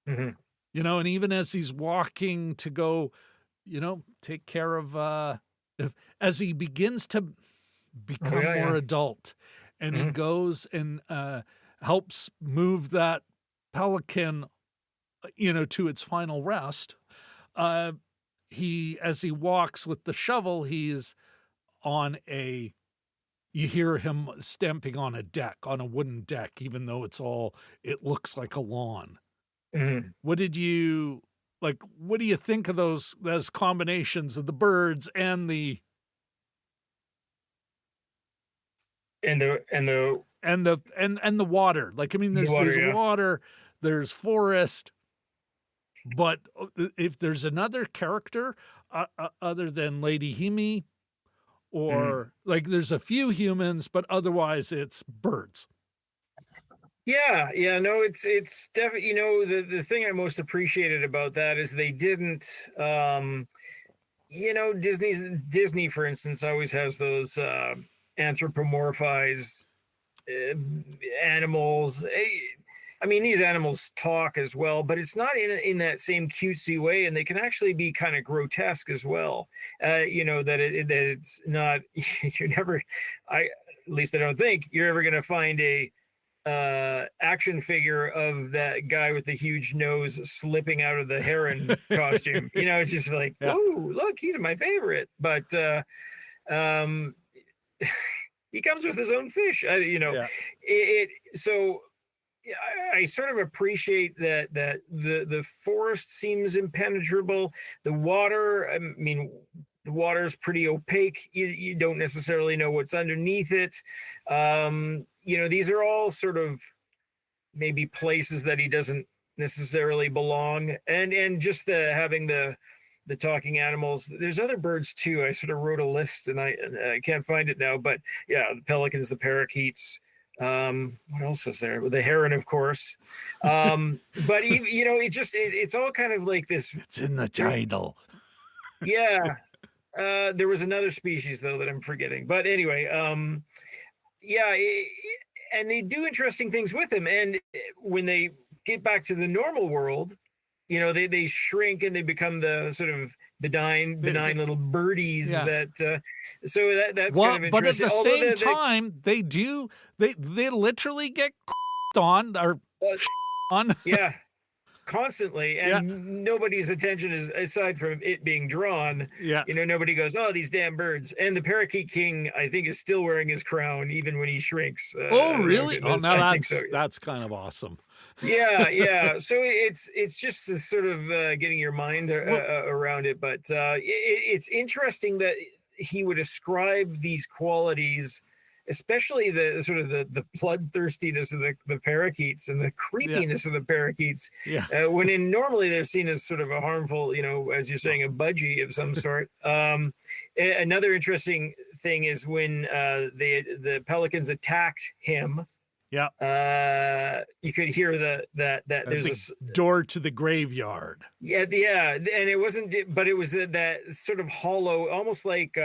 Hmm. And even as he's walking to go, take care of, as he begins to Oh become yeah, more yeah. adult and he Hmm. goes and, helps move that pelican, to its final rest, uh, as he walks with the shovel, he's on you hear him stamping on a deck, on a wooden deck, even though it looks like a lawn. Hmm. What did you what do you think of those combinations of the birds and the water? Like, I mean, the water, there's yeah. water, there's forest, but if there's another character other than Lady Himi, Mm. or like there's a few humans, but otherwise it's birds. Yeah, yeah, no, it's definitely, the thing I most appreciated about that is they didn't Disney, for instance, always has those anthropomorphized uh, animals. I mean, these animals talk as well, but it's not in that same cutesy way, and they can actually be kind of grotesque as well. That it's not. You're never, I at least I don't think you're ever going to find a action figure of that guy with the huge nose slipping out of the heron costume. It's just like, Yeah, oh, look, he's my favorite. But um, he comes with his own fish. yeah, So yeah, I sort of appreciate that the forest seems impenetrable. The water, I mean, the water is pretty opaque. You don't necessarily know what's underneath it. These are all sort of maybe places that he doesn't necessarily belong, and just the having the talking animals. There's other birds too. I sort of wrote a list and I can't find it now, but yeah, the pelicans, the parakeets. What else was there? The heron, of course. But even, it's all kind of like this. It's in the title. Yeah. There was another species though that I'm forgetting. But anyway, yeah, and they do interesting things with him. And when they get back to the normal world, they shrink and they become the sort of benign little birdies that. So that's kind of interesting. But at the same time, they literally get on or on. Yeah. Constantly, and nobody's attention is, aside from it being drawn, nobody goes, oh, these damn birds. And the parakeet king, I think, is still wearing his crown even when he shrinks. Oh, really? Oh, now that's kind of awesome. Yeah. So it's just this sort of getting your mind around it, but it's interesting that he would ascribe these qualities, especially the sort of the bloodthirstiness of the parakeets and the creepiness of the parakeets, when normally they're seen as sort of a harmful, as you're saying, a budgie of some sort. Another interesting thing is when the pelicans attacked him. Yeah. You could hear that there's a door to the graveyard. Yeah, and it wasn't, but it was that sort of hollow, almost like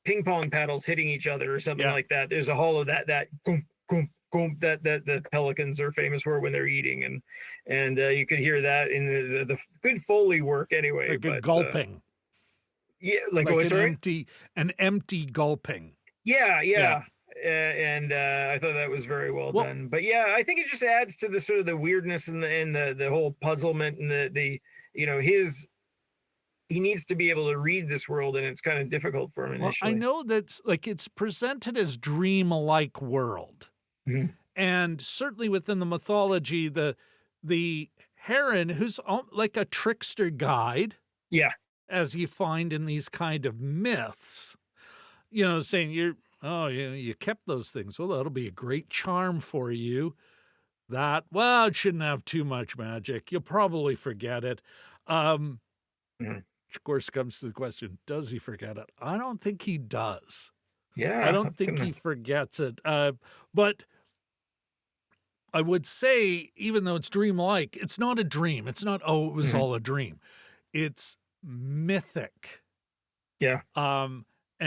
ping pong paddles hitting each other or something like that. There's a hollow that goom, goom, goom, that the pelicans are famous for when they're eating, and you could hear that in the good Foley work anyway. Like a gulping. Like an empty gulping. Yeah. And I thought that was very well done. But yeah, I think it just adds to the sort of the weirdness and the whole puzzlement and he needs to be able to read this world, and it's kind of difficult for him initially. I know that's like it's presented as dream-like world. Mm-hmm. And certainly within the mythology, the heron, who's like a trickster guide, as you find in these kind of myths, saying you kept those things. Well, that'll be a great charm for you. It shouldn't have too much magic. You'll probably forget it. Which of course comes to the question, does he forget it? I don't think he does. Yeah. I don't think he forgets it. But I would say, even though it's dreamlike, it's not a dream. It's not, it was all a dream. It's mythic. Yeah. And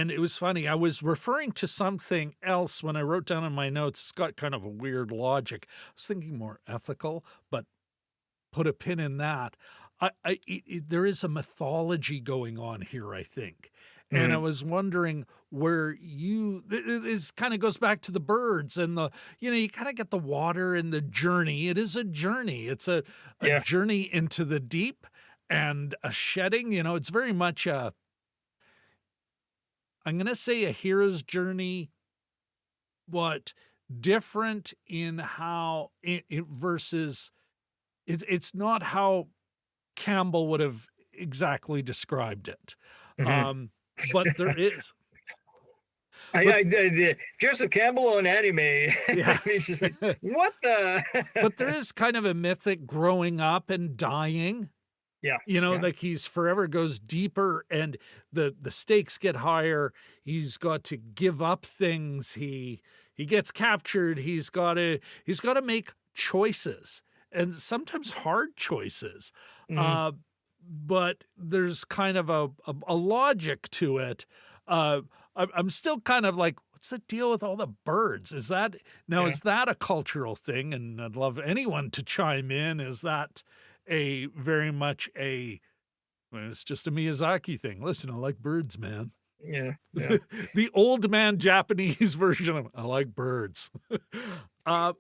it was funny. I was referring to something else when I wrote down in my notes. It's got kind of a weird logic. I was thinking more ethical, but put a pin in that. There is a mythology going on here, I think. And I was wondering where this kind of goes back to the birds and you kind of get the water and the journey. It is a journey. It's a journey into the deep and a shedding. It's very much I'm going to say a hero's journey, but different in how it versus it's not how Campbell would have exactly described it. But there is. Joseph Campbell on anime. It's just like, what the? But there is kind of a mythic growing up and dying. Like he's forever goes deeper and the stakes get higher. He's got to give up things. He gets captured. He's got to make choices, and sometimes hard choices. But there's kind of a logic to it. I'm still kind of like, what's the deal with all the birds? Is that a cultural thing? And I'd love anyone to chime in. Is that very much it's just a Miyazaki thing? Listen, I like birds, man. Yeah. The old man Japanese version of I like birds. But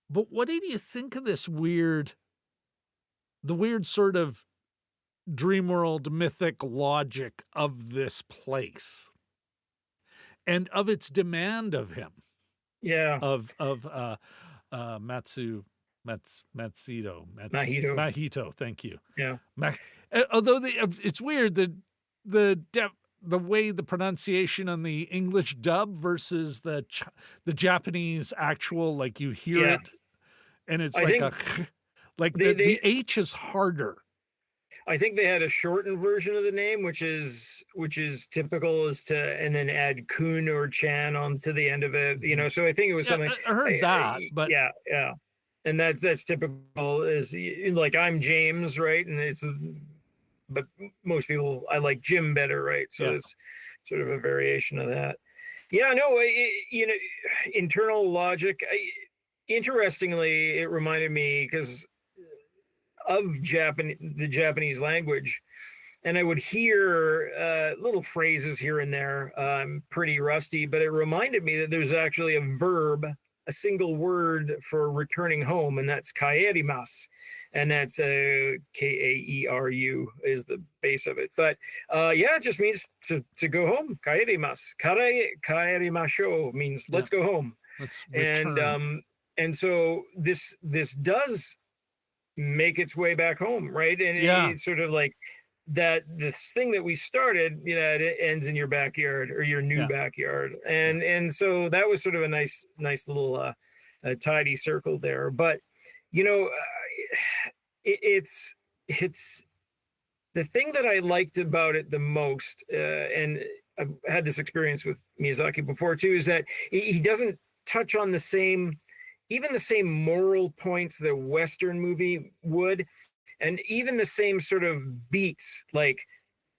what did you think of the weird sort of dream world mythic logic of this place and of its demand of him? Of Mahito, thank you. Although it's weird the way the pronunciation on the English dub versus the Japanese actual, like you hear it and it's the H is harder. I think they had a shortened version of the name, which is typical, is to and then add Kun or Chan onto the end of it. You Mhm. know, so I think it was Yeah, something. I heard that, but Yeah, yeah, and that's typical. Is like I'm James, right? And it's but most people I like Jim better, right? So yeah, it's sort of a variation of that. Yeah, no, you know, internal logic. Interestingly, it reminded me because of the Japanese language, and I would hear little phrases here and there. I'm pretty rusty, but it reminded me that there's actually a verb, a single word for returning home, and that's kaerimasu, and that's Kaeru is the base of it. But yeah, it just means to go home. Kaerimasu, kaerimashou means yeah. let's go home, Let's and return. so this does make its way back home, right? And Yeah, it's sort of like that this thing that we started, you know, it ends in your backyard or your new yeah, backyard, yeah, and so that was sort of a nice little tidy circle there. But you know, it's the thing that I liked about it the most, and I've had this experience with Miyazaki before too, is that he doesn't touch on the same, even the same moral points that a Western movie would, and even the same sort of beats. Like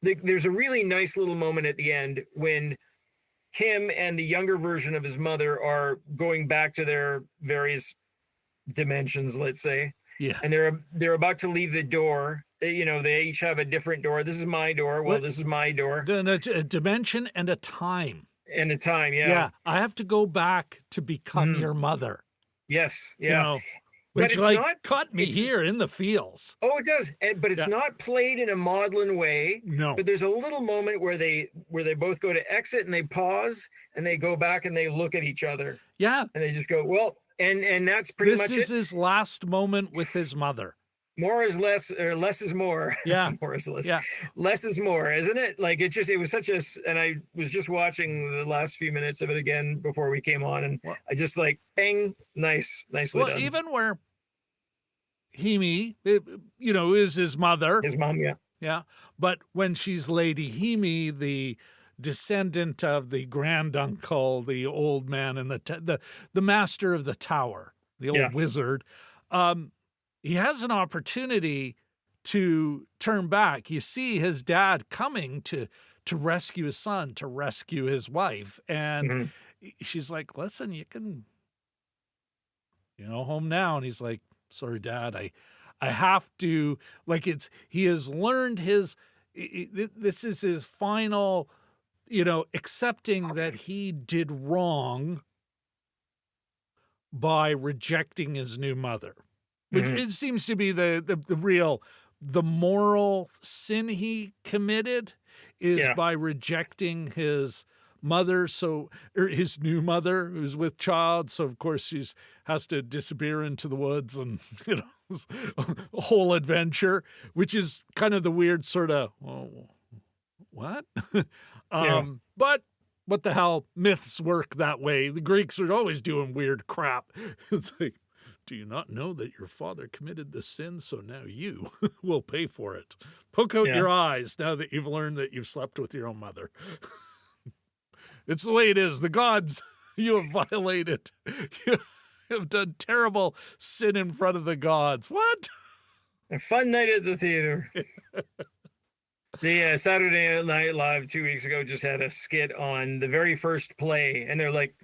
there's a really nice little moment at the end when him and the younger version of his mother are going back to their various dimensions, let's say, yeah. and they're about to leave the door. You know, they each have a different door. This is my door. Well, What this is my door. a dimension and a time. And a time, yeah. Yeah, I have to go back to become Mm, your mother, yes, you yeah. know, But which it's like not. caught me It's here in the fields. Oh, it does, but it's Yeah, not played in a maudlin way. no. But there's a little moment where they both go to exit and they pause and they go back and they look at each other Yeah, and they just go, well, and that's pretty this much is it. his last moment with his mother. More is less, or less is more. Yeah, More is less. yeah. Less is more, isn't it? Like it was such a. And I was just watching the last few minutes of it again before we came on, and Well, I just like, bang, nicely well, done. even where Himi, you know, is his mother. His mom, yeah, Yeah, but when she's Lady Himi, the descendant of the granduncle, the old man and the master of the tower, the yeah, old wizard, um, he has an opportunity to turn back. You see his dad coming to rescue his son, to rescue his wife, and mhm, she's like, "Listen, you can, home now." And he's like, "Sorry, Dad, I have to." Like he has learned this is his final, accepting that he did wrong by rejecting his new mother, which mhm, it seems to be the real, the moral sin he committed is yeah, by rejecting his mother. So, or his new mother who's with child. So of course she's has to disappear into the woods and, a whole adventure, which is kind of the weird sort of, well, what? yeah, But what the hell? Myths work that way. The Greeks are always doing weird crap. It's like, do you not know that your father committed the sin? So now you will pay for it. Poke out yeah, your eyes now that you've learned that you've slept with your own mother. It's the way it is. The gods, you have violated. You have done terrible sin in front of the gods. What? a fun night at the theater. The Saturday Night Live 2 weeks ago just had a skit on the very first play, and they're like,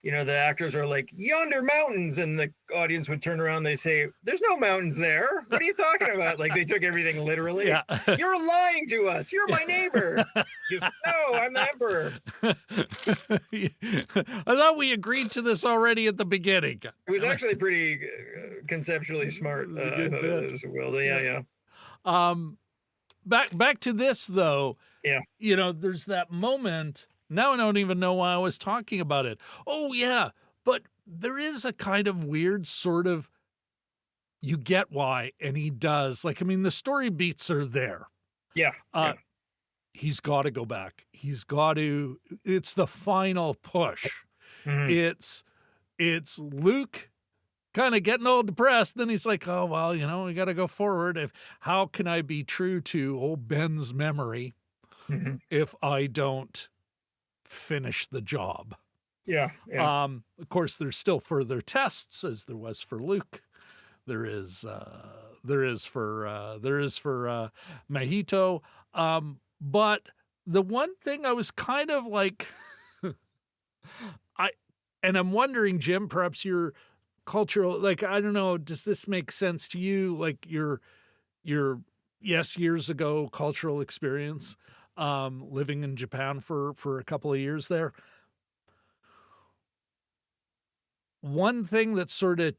the actors are like, "Yonder mountains," and the audience would turn around. They say, "There's no mountains there. What are you talking about?" Like they took everything literally. Yeah. You're lying to us. You're my neighbor. Just no, I'm the emperor. I thought we agreed to this already at the beginning. It was actually pretty conceptually smart. It was a I good thought bit. it was well. Yeah, yeah, Um, back to this though. yeah, There's that moment. Now I don't even know why I was talking about it. Oh yeah, but there is a kind of weird sort of, you get why, and he does. Like, I mean, the story beats are there. yeah, Uh, yeah. he's got to go back. He's got to. It's the final push. Mhm, It's Luke kind of getting all depressed. Then he's like, oh, well, we got to go forward. How can I be true to old Ben's memory Mhm. if I don't finish the job? Yeah, yeah. Of course, there's still further tests, as there was for Luke. There is for Mahito. But the one thing I was kind of like, I'm wondering, Jim, perhaps your cultural, like, I don't know, does this make sense to you? Like your years ago cultural experience, living in Japan for a couple of years there. One thing that sort of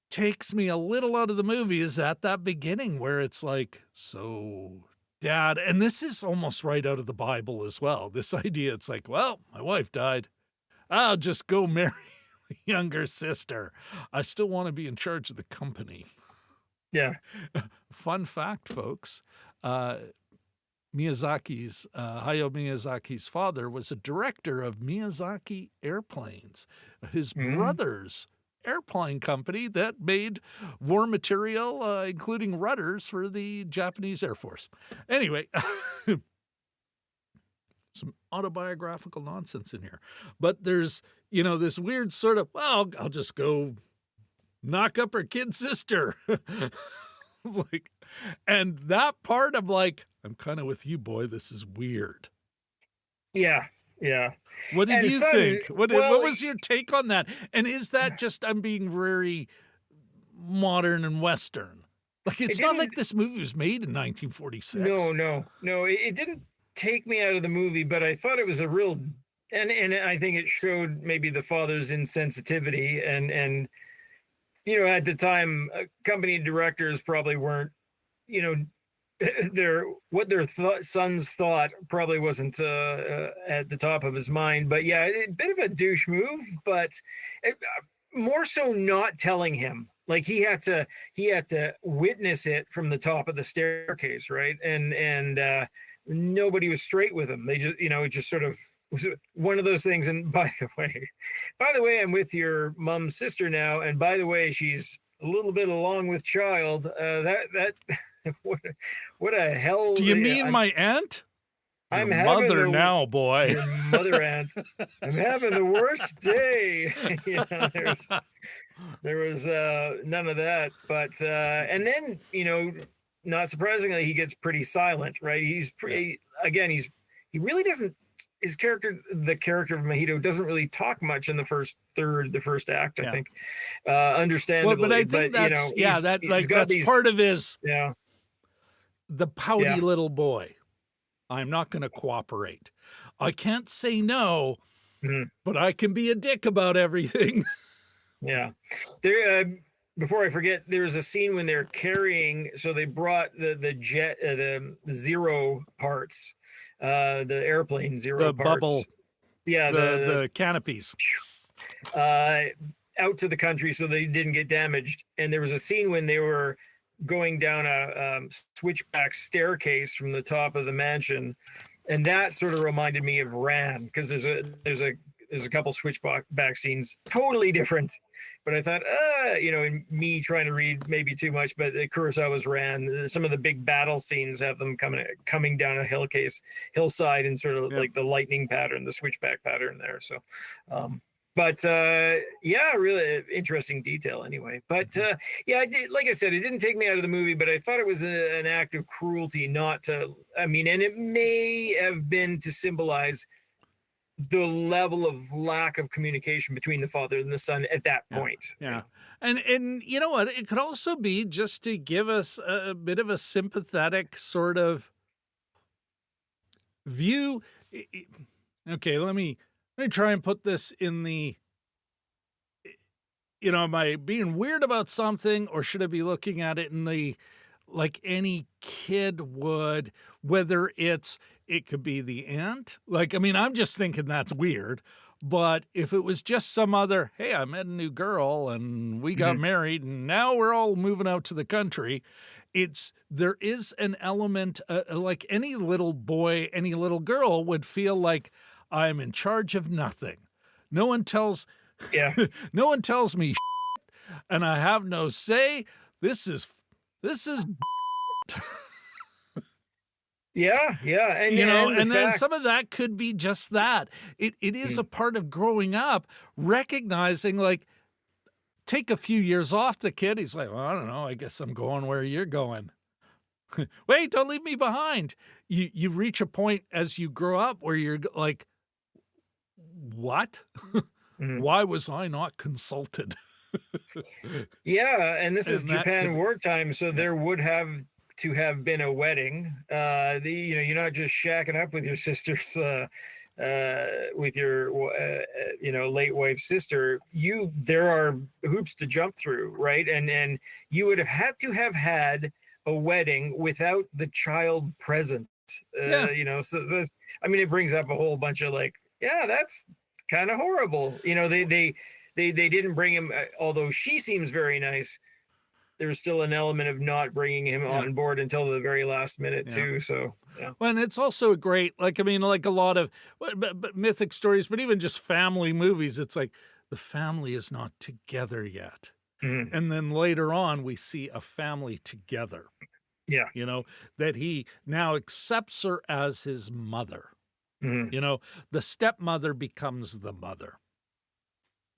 takes me a little out of the movie is at that beginning where it's like, so Dad, and this is almost right out of the Bible as well. This idea, it's like, well, my wife died. I'll just go marry the younger sister. I still want to be in charge of the company. Yeah. Fun fact, folks. Hayao Miyazaki's father was a director of Miyazaki Airplanes. His brother's airplane company that made war material, including rudders for the Japanese Air Force. Anyway, some autobiographical nonsense in here. But there's, this weird sort of, well, I'll just go knock up her kid sister. Like, and that part of like, I'm kind of with you, boy. This is weird. Yeah. Yeah. What did you think? What well, was your take on that? And is that just, I'm being very modern and Western? Like, it's not like this movie was made in 1946. No. It didn't take me out of the movie, but I thought it was a real, and I think it showed maybe the father's insensitivity and at the time, company directors probably weren't, their sons thought probably wasn't at the top of his mind. But yeah, a bit of a douche move, but more so not telling him. Like he had to witness it from the top of the staircase, right? And nobody was straight with him. They just, it just sort of was one of those things. And by the way, I'm with your mom's sister now, and by the way, she's a little bit along with child. That what a hell. Do you mean my aunt? Your I'm mother now, boy. Your mother aunt. I'm having the worst day. There was none of that. But and then, not surprisingly, he gets pretty silent, right? He's pretty, again, he really doesn't, the character of Mahito doesn't really talk much in the first act, I think. Understandably. Well, but I think that's, that's part of his, the pouty little boy. I'm not going to cooperate. I can't say no, but I can be a dick about everything. Yeah. There, before I forget, there was a scene when they're carrying, so they brought the jet, the Zero parts, the airplane Zero parts. Bubble. Yeah. The canopies. Out to the country so they didn't get damaged. And there was a scene when they were going down a switchback staircase from the top of the mansion, and that sort of reminded me of Ran, because there's a couple switchback scenes, totally different. But I thought, and me trying to read maybe too much, but Kurosawa's Ran, some of the big battle scenes have them coming down a hillside and sort of like the lightning pattern, the switchback pattern there. So, but really interesting detail anyway. But I did, like I said, it didn't take me out of the movie, but I thought it was an act of cruelty not to, and it may have been to symbolize the level of lack of communication between the father and the son at that point. Yeah. And you know what? It could also be just to give us a bit of a sympathetic sort of view. Okay, let me try and put this in the, am I being weird about something, or should I be looking at it in the, like any kid would, whether it could be the aunt. Like, I'm just thinking that's weird. But if it was just some other, hey, I met a new girl and we got married and now we're all moving out to the country. There is an element, like any little boy, any little girl would feel like I'm in charge of nothing. No one tells me and I have no say. This is Yeah, yeah, and and the then fact. some of that could be just that. It is a Mm, part of growing up, recognizing, like, take a few years off the kid. He's like, well, I don't know. I guess I'm going where you're going. Wait, don't leave me behind. You reach a point as you grow up where you're like, what? mhm. Why was I not consulted? Yeah, and this is And that Japan could, wartime, so yeah, there would have to have been a wedding. You're not just shacking up with your sister's, with your, late wife's sister. There are hoops to jump through, right? And you would have had to have had a wedding without the child present. yeah, So this, I mean, it brings up a whole bunch of like, yeah, that's kind of horrible. They didn't bring him, although she seems very nice. There's still an element of not bringing him yeah, on board until the very last minute yeah. too. So yeah. Well, and it's also a great, like, I mean, like a lot of but mythic stories, but even just family movies. It's like the family is not together yet. Mhm. And then later on, we see a family together, Yeah. that he now accepts her as his mother. Mhm. The stepmother becomes the mother,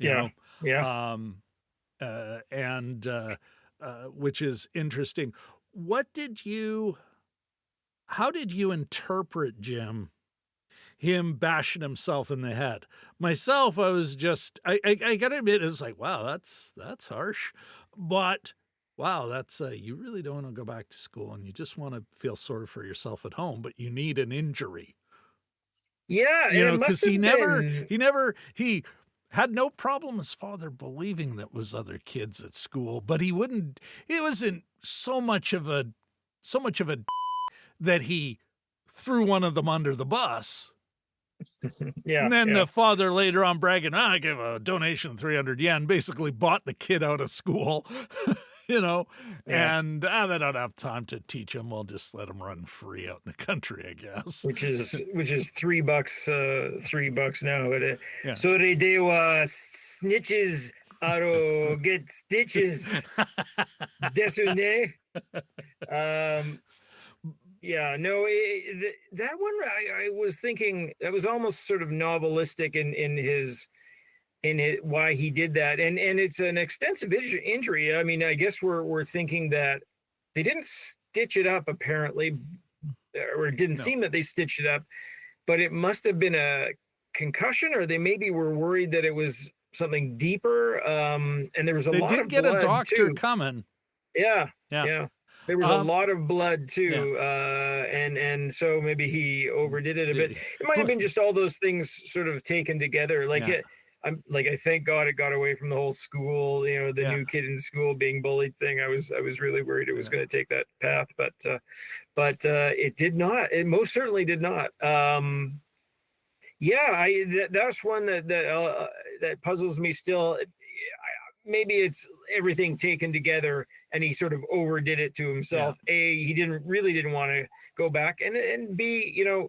you Yeah. know, Yeah. um, and which is interesting. What did you, how did you interpret, Jim, him bashing himself in the head? Myself, I was just, I gotta admit, it was like, wow, that's harsh. But wow, that's, you really don't want to go back to school and you just want to feel sorry for yourself at home, but you need an injury. Yeah. And it must Because he have never, been. he had no problem his father believing that was other kids at school, but he wasn't so much of a that he threw one of them under the bus. Yeah. And then Yeah. the father later on bragging, I gave a donation of 300 yen, basically bought the kid out of school, you know, Yeah. and they don't have time to teach him. We'll just let him run free out in the country, I guess. Which is $3, $3 now. But Yeah. so they wa snitches aro get stitches desune. Um, Yeah, no, that one I was thinking that was almost sort of novelistic in why he did that, and it's an extensive injury. I mean, I guess we're thinking that they didn't stitch it up apparently, or it didn't No. seem that they stitched it up, but it must have been a concussion, or they maybe were worried that it was something deeper. And there was a They lot did of get a blood doctor too. coming. Yeah, Yeah. yeah. There was a Um, lot of blood yeah. too, and so maybe he overdid it a bit. Did It might have been just all those things sort of taken together. Like yeah. I thank God it got away from the whole school. The Yeah. new kid in school being bullied thing. I was really worried it was Yeah. going to take that path, but it did not. It most certainly did not. Yeah, that's one that puzzles me still. Maybe it's everything taken together and he sort of overdid it to Yeah. himself. He didn't want to go back, and B, he's a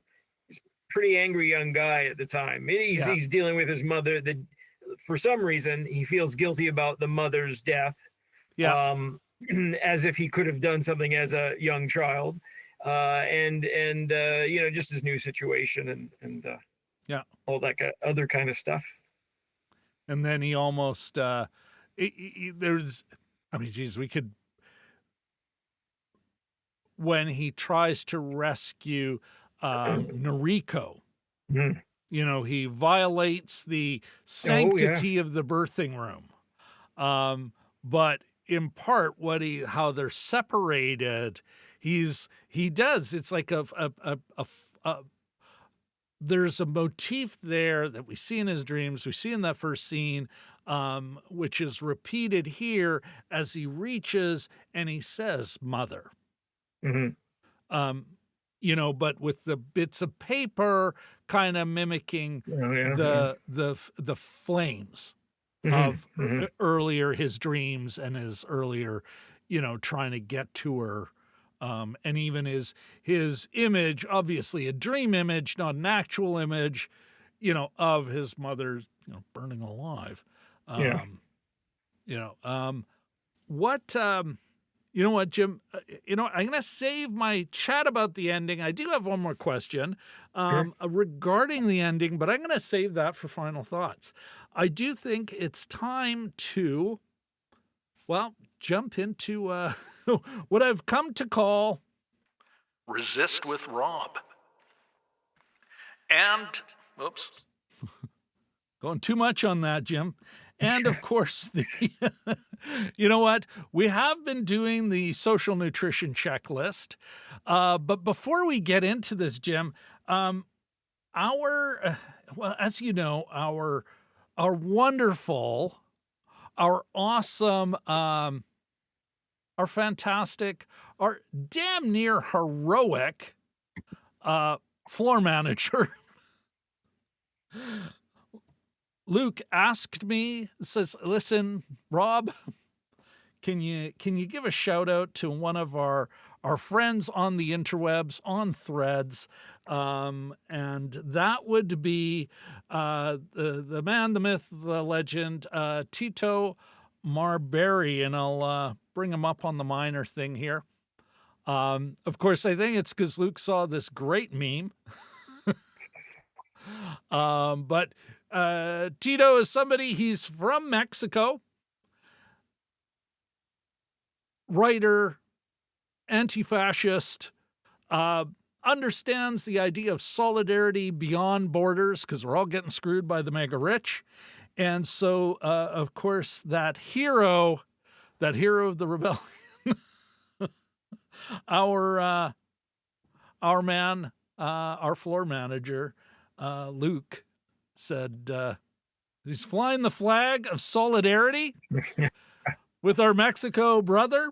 pretty angry young guy at the time. He's Yeah. he's dealing with his mother that for some reason he feels guilty about the mother's death, Yeah. um, as if he could have done something as a young child, and just his new situation and Yeah. all that other kind of stuff. And then he almost, there's, I mean, geez, we could, when he tries to rescue Noriko, Mhm. he violates the Oh yeah. sanctity of the birthing room. But in part, how they're separated, he does. It's like a there's a motif there that we see in his dreams. We see in that first scene, which is repeated here as he reaches and he says, "Mother." Mhm. Um, but with the bits of paper kind of mimicking Oh yeah. Yeah. the flames Mhm. of Mhm. earlier his dreams and his earlier, trying to get to her. And even his image, obviously a dream image, not an actual image, of his mother, burning alive. Yeah. Um, You know, what, you know what, Jim? I'm going to save my chat about the ending. I do have one more question Sure. regarding the ending, but I'm going to save that for final thoughts. I do think it's time to, well, jump into what I've come to call Resist with Rob. And, oops, going too much on that, Jim. And of course, you know what? We have been doing the social nutrition checklist. But before we get into this, Jim, well, as you know, our wonderful, our awesome, our fantastic, our damn near heroic floor manager, Luke, asked me, says, listen, Rob, can you give a shout out to one of our friends on the interwebs, on Threads, and that would be the man, the myth, the legend, Tito Marbury, and I'll bring him up on the minor thing here. Of course, I think it's because Luke saw this great meme. But Tito is somebody, he's from Mexico, writer, anti-fascist, understands the idea of solidarity beyond borders because we're all getting screwed by the mega rich. And so, of course, that hero of the rebellion, our man, our floor manager, Luke, said he's flying the flag of solidarity with our Mexico brother,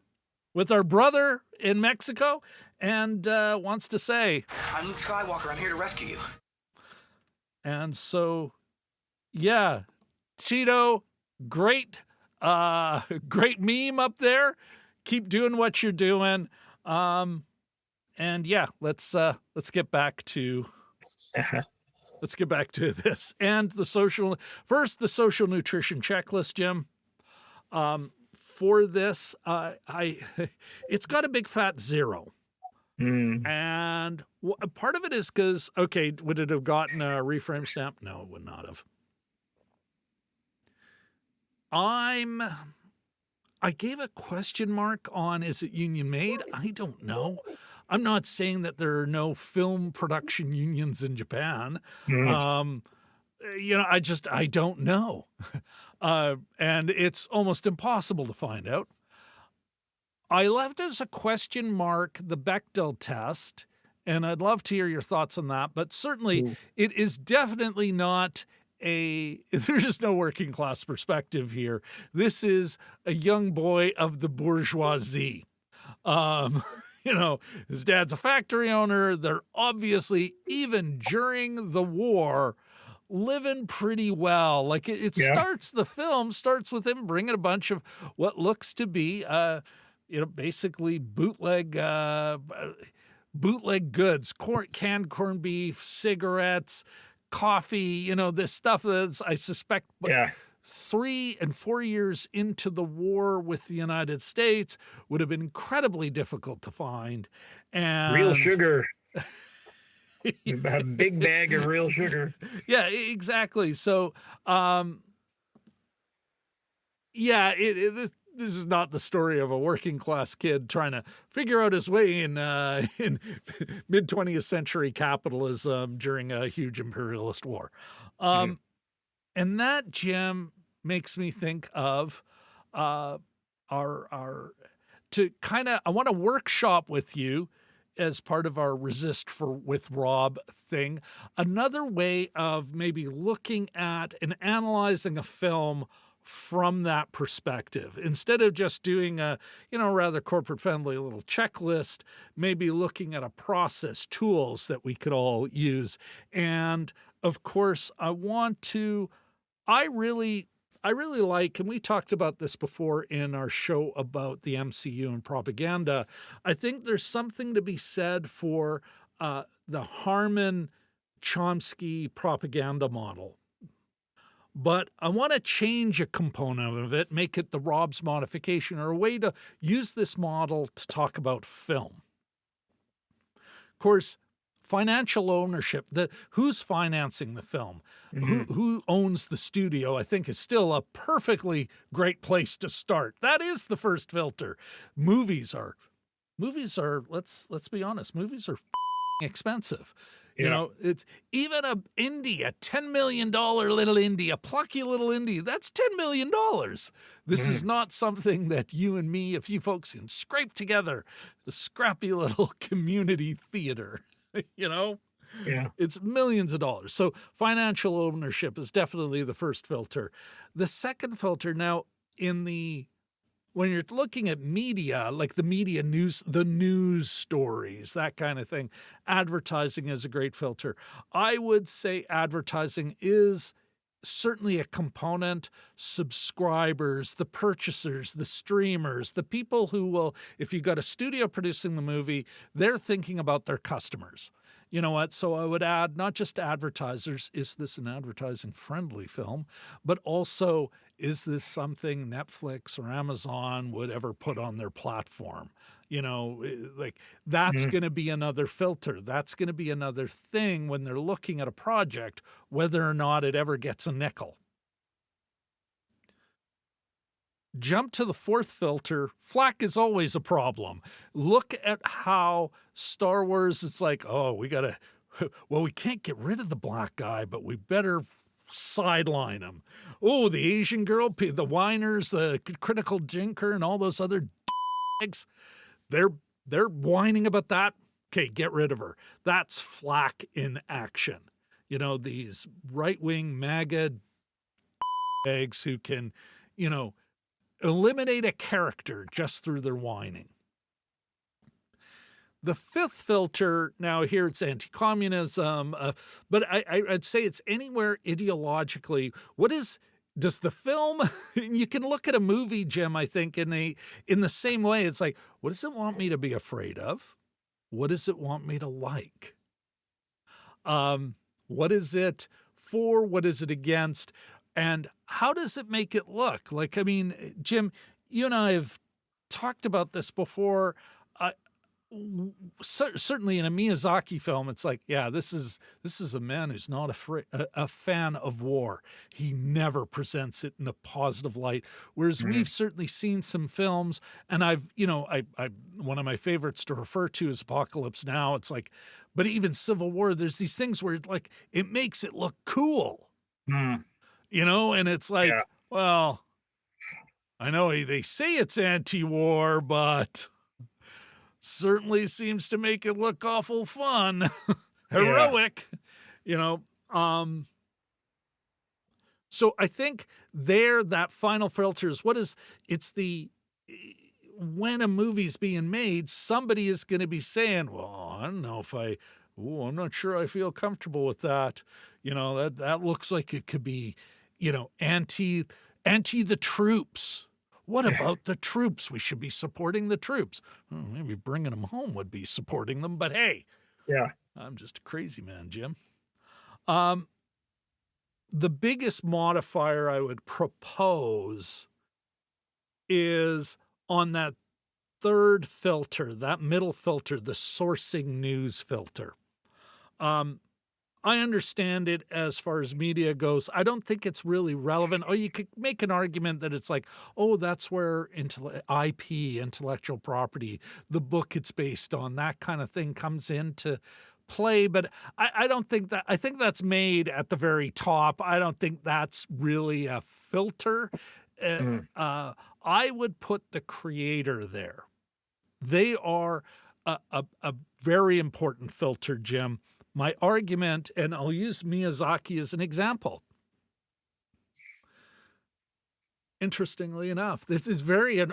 with our brother in Mexico, and wants to say, I'm Luke Skywalker. I'm here to rescue you. And so, yeah, Cheeto, great meme up there. Keep doing what you're doing. And yeah, let's get back to this and the social nutrition checklist, Jim. For this, it's got a big fat 0. And part of it is because, okay, would it have gotten a reframe stamp? No, it would not have. I gave a question mark on, is it union made? I don't know. I'm not saying that there are no film production unions in Japan. I don't know. And it's almost impossible to find out. I left as a question mark the Bechdel test, and I'd love to hear your thoughts on that. But certainly, it is definitely not there's just no working class perspective here. This is a young boy of the bourgeoisie. His dad's a factory owner. They're obviously, even during the war, living pretty well. Like the film starts with him bringing a bunch of what looks to be, basically bootleg goods, canned corned beef, cigarettes, coffee, this stuff that's, I suspect, 3 and 4 years into the war with the United States would have been incredibly difficult to find. And real sugar. A big bag of real sugar. Yeah, exactly. So, this is not the story of a working class kid trying to figure out his way in mid 20th century capitalism during a huge imperialist war. And that, Jim, makes me think of I want to workshop with you as part of our with Rob thing, another way of maybe looking at and analyzing a film from that perspective, instead of just doing a, rather corporate friendly little checklist, maybe looking at a process, tools that we could all use. And of course, I really like, and we talked about this before in our show about the MCU and propaganda, I think there's something to be said for the Harmon Chomsky propaganda model. but I want to change a component of it, make it the Rob's modification, or a way to use this model to talk about film. Of course, financial ownership, who's financing the film, who owns the studio, I think is still a perfectly great place to start. That is the first filter. Movies are, let's be honest, movies are expensive. You know, it's even a $10 million little indie, a plucky little indie, that's $10 million. This is not something that you and me, a few folks, can scrape together, a scrappy little community theater, you know? Yeah. It's millions of dollars. So financial ownership is definitely the first filter. The second filter now when you're looking at media, like the media news, the news stories, that kind of thing, advertising is a great filter. I would say advertising is certainly a component. Subscribers, the purchasers, the streamers, the people who will, if you've got a studio producing the movie, they're thinking about their customers. You know what? So I would add not just advertisers, is this an advertising friendly film, but also, is this something Netflix or Amazon would ever put on their platform? You know, like that's going to be another filter. That's going to be another thing when they're looking at a project, whether or not it ever gets a nickel. Jump to the fourth filter. Flack is always a problem. Look at how Star Wars, it's like, oh, we can't get rid of the black guy, but we better sideline him. Oh, the Asian girl, the whiners, the critical jinker, and all those other dicks, they're whining about that. Okay, get rid of her. That's Flack in action. You know, these right-wing MAGA eggs who can, eliminate a character just through their whining. The fifth filter, now here it's anti-communism, but I'd say it's anywhere ideologically. Does the film, you can look at a movie, Jim, I think, in the same way. It's like, what does it want me to be afraid of? What does it want me to like? What is it for? What is it against? And how does it make it look? Like, I mean, Jim, you and I have talked about this before. Certainly in a Miyazaki film, it's like, yeah, this is a man who's not a fan of war. He never presents it in a positive light. Whereas we've certainly seen some films, and I one of my favorites to refer to is Apocalypse Now. It's like, but even Civil War, there's these things where it makes it look cool. And it's like, well, I know they say it's anti-war, but certainly seems to make it look awful fun, heroic, So I think that final filter is when a movie's being made, somebody is going to be saying, well, I don't know if I'm not sure I feel comfortable with that. That looks like it could be, anti the troops. What about the troops? We should be supporting the troops. Well, maybe bringing them home would be supporting them, but hey, I'm just a crazy man, Jim. The biggest modifier I would propose is on that third filter, that middle filter, the sourcing news filter. I understand it as far as media goes. I don't think it's really relevant. Or you could make an argument that it's like, oh, that's where IP, intellectual property, the book it's based on, that kind of thing comes into play. But I don't think that. I think that's made at the very top. I don't think that's really a filter. I would put the creator there. They are a very important filter, Jim. My argument, and I'll use Miyazaki as an example. Interestingly enough, this is very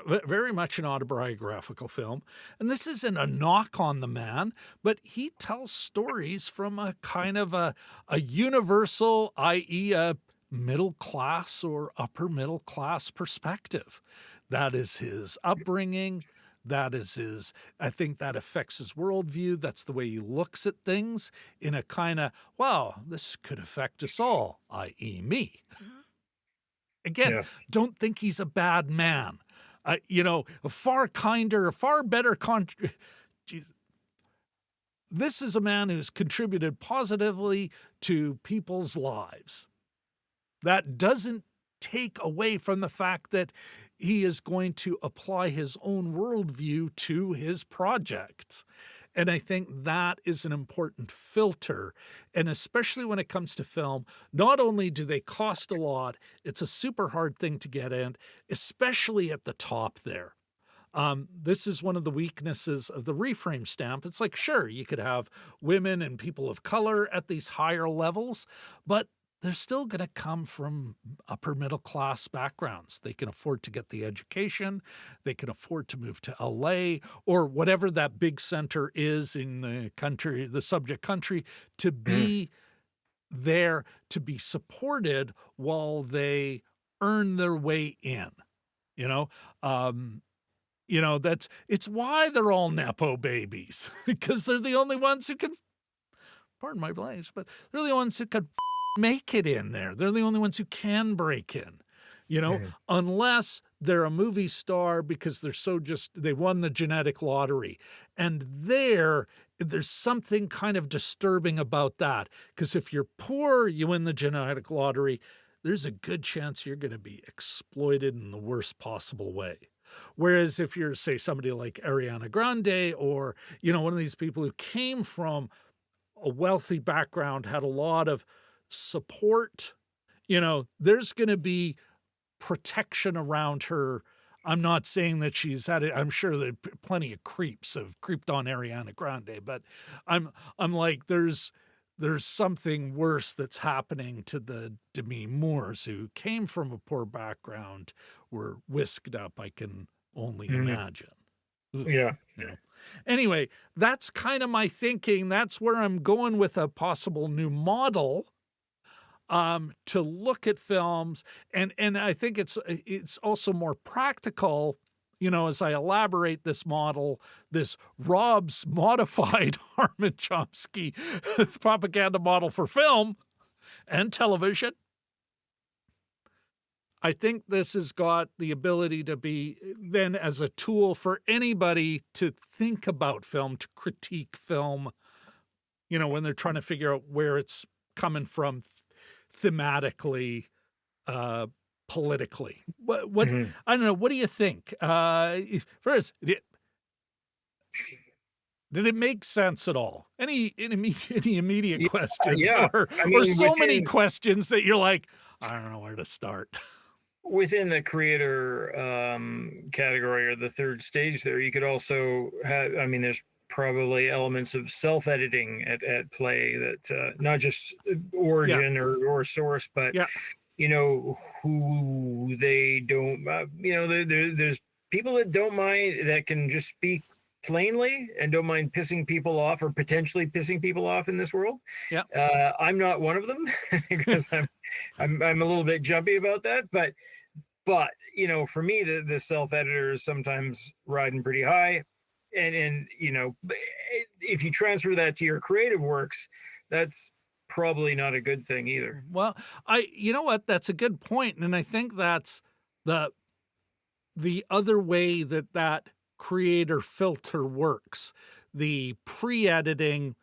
much an autobiographical film. And this isn't a knock on the man, but he tells stories from a kind of a universal, i.e. a middle class or upper middle class perspective. That is his upbringing. That is I think that affects his worldview. That's the way he looks at things in a kind of, wow, this could affect us all, i.e. me. Again, Yeah. don't think he's a bad man. A far kinder, a far better Jeez. This is a man who's contributed positively to people's lives. That doesn't take away from the fact that he is going to apply his own worldview to his projects. And I think that is an important filter. And especially when it comes to film, not only do they cost a lot, it's a super hard thing to get in, especially at the top there. This is one of the weaknesses of the reframe stamp. It's like, sure, you could have women and people of color at these higher levels, but they're still going to come from upper middle class backgrounds. They can afford to get the education. They can afford to move to LA or whatever that big center is in the country, the subject country, to be there, to be supported while they earn their way in. It's why they're all Nepo babies, because they're the only ones who can, pardon my language, but they're the ones who could make it in there. They're the only ones who can break in, unless they're a movie star because they won the genetic lottery. And there's something kind of disturbing about that, because if you're poor, you win the genetic lottery, there's a good chance you're going to be exploited in the worst possible way. Whereas if you're, say, somebody like Ariana Grande or, one of these people who came from a wealthy background, had a lot of support, there's going to be protection around her. I'm not saying that she's had it. I'm sure that plenty of creeps have creeped on Ariana Grande, but I'm like, there's something worse that's happening to the Demi Moores who came from a poor background, were whisked up, I can only imagine. Yeah. Anyway, that's kind of my thinking. That's where I'm going with a possible new model to look at films. And I think it's also more practical, as I elaborate this model, this Rob's modified Harmon Chomsky propaganda model for film and television. I think this has got the ability to be then as a tool for anybody to think about film, to critique film, when they're trying to figure out where it's coming from thematically, politically. What I don't know. What do you think? First, did it make sense at all? Any immediate questions, or so many questions that you're like, I don't know where to start. Within the creator category or the third stage there, you could also have, there's probably elements of self-editing at play that not just origin or source, but who they don't, there's people that don't mind, that can just speak plainly and don't mind pissing people off or potentially pissing people off in this world. I'm not one of them because I'm a little bit jumpy about that, but for me, the self-editor is sometimes riding pretty high. And if you transfer that to your creative works, that's probably not a good thing either. Well, you know what? That's a good point. And I think that's the other way that creator filter works. The pre-editing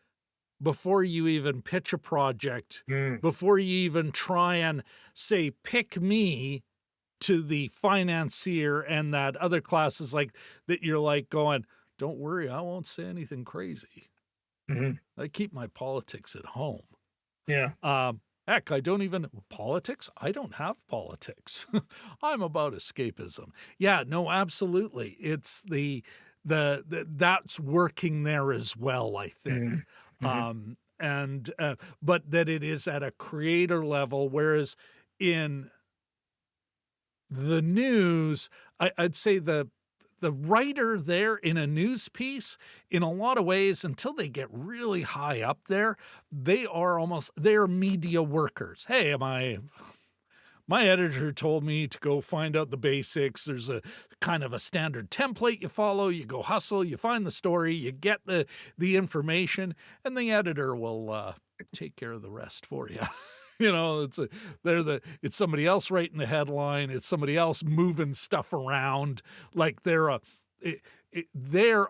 before you even pitch a project, before you even try and say, pick me to the financier and that other classes like that, you're like going, don't worry, I won't say anything crazy. I keep my politics at home. Heck, I don't even politics. I don't have politics. I'm about escapism. Yeah, no, absolutely. It's the that's working there as well, I think. But that it is at a creator level, whereas in the news, I'd say the writer there in a news piece, in a lot of ways, until they get really high up there, they're media workers. Hey, my editor told me to go find out the basics. There's a kind of a standard template you follow. You go hustle, you find the story, you get the information, and the editor will take care of the rest for you. You know, it's somebody else writing the headline. It's somebody else moving stuff around. Like there,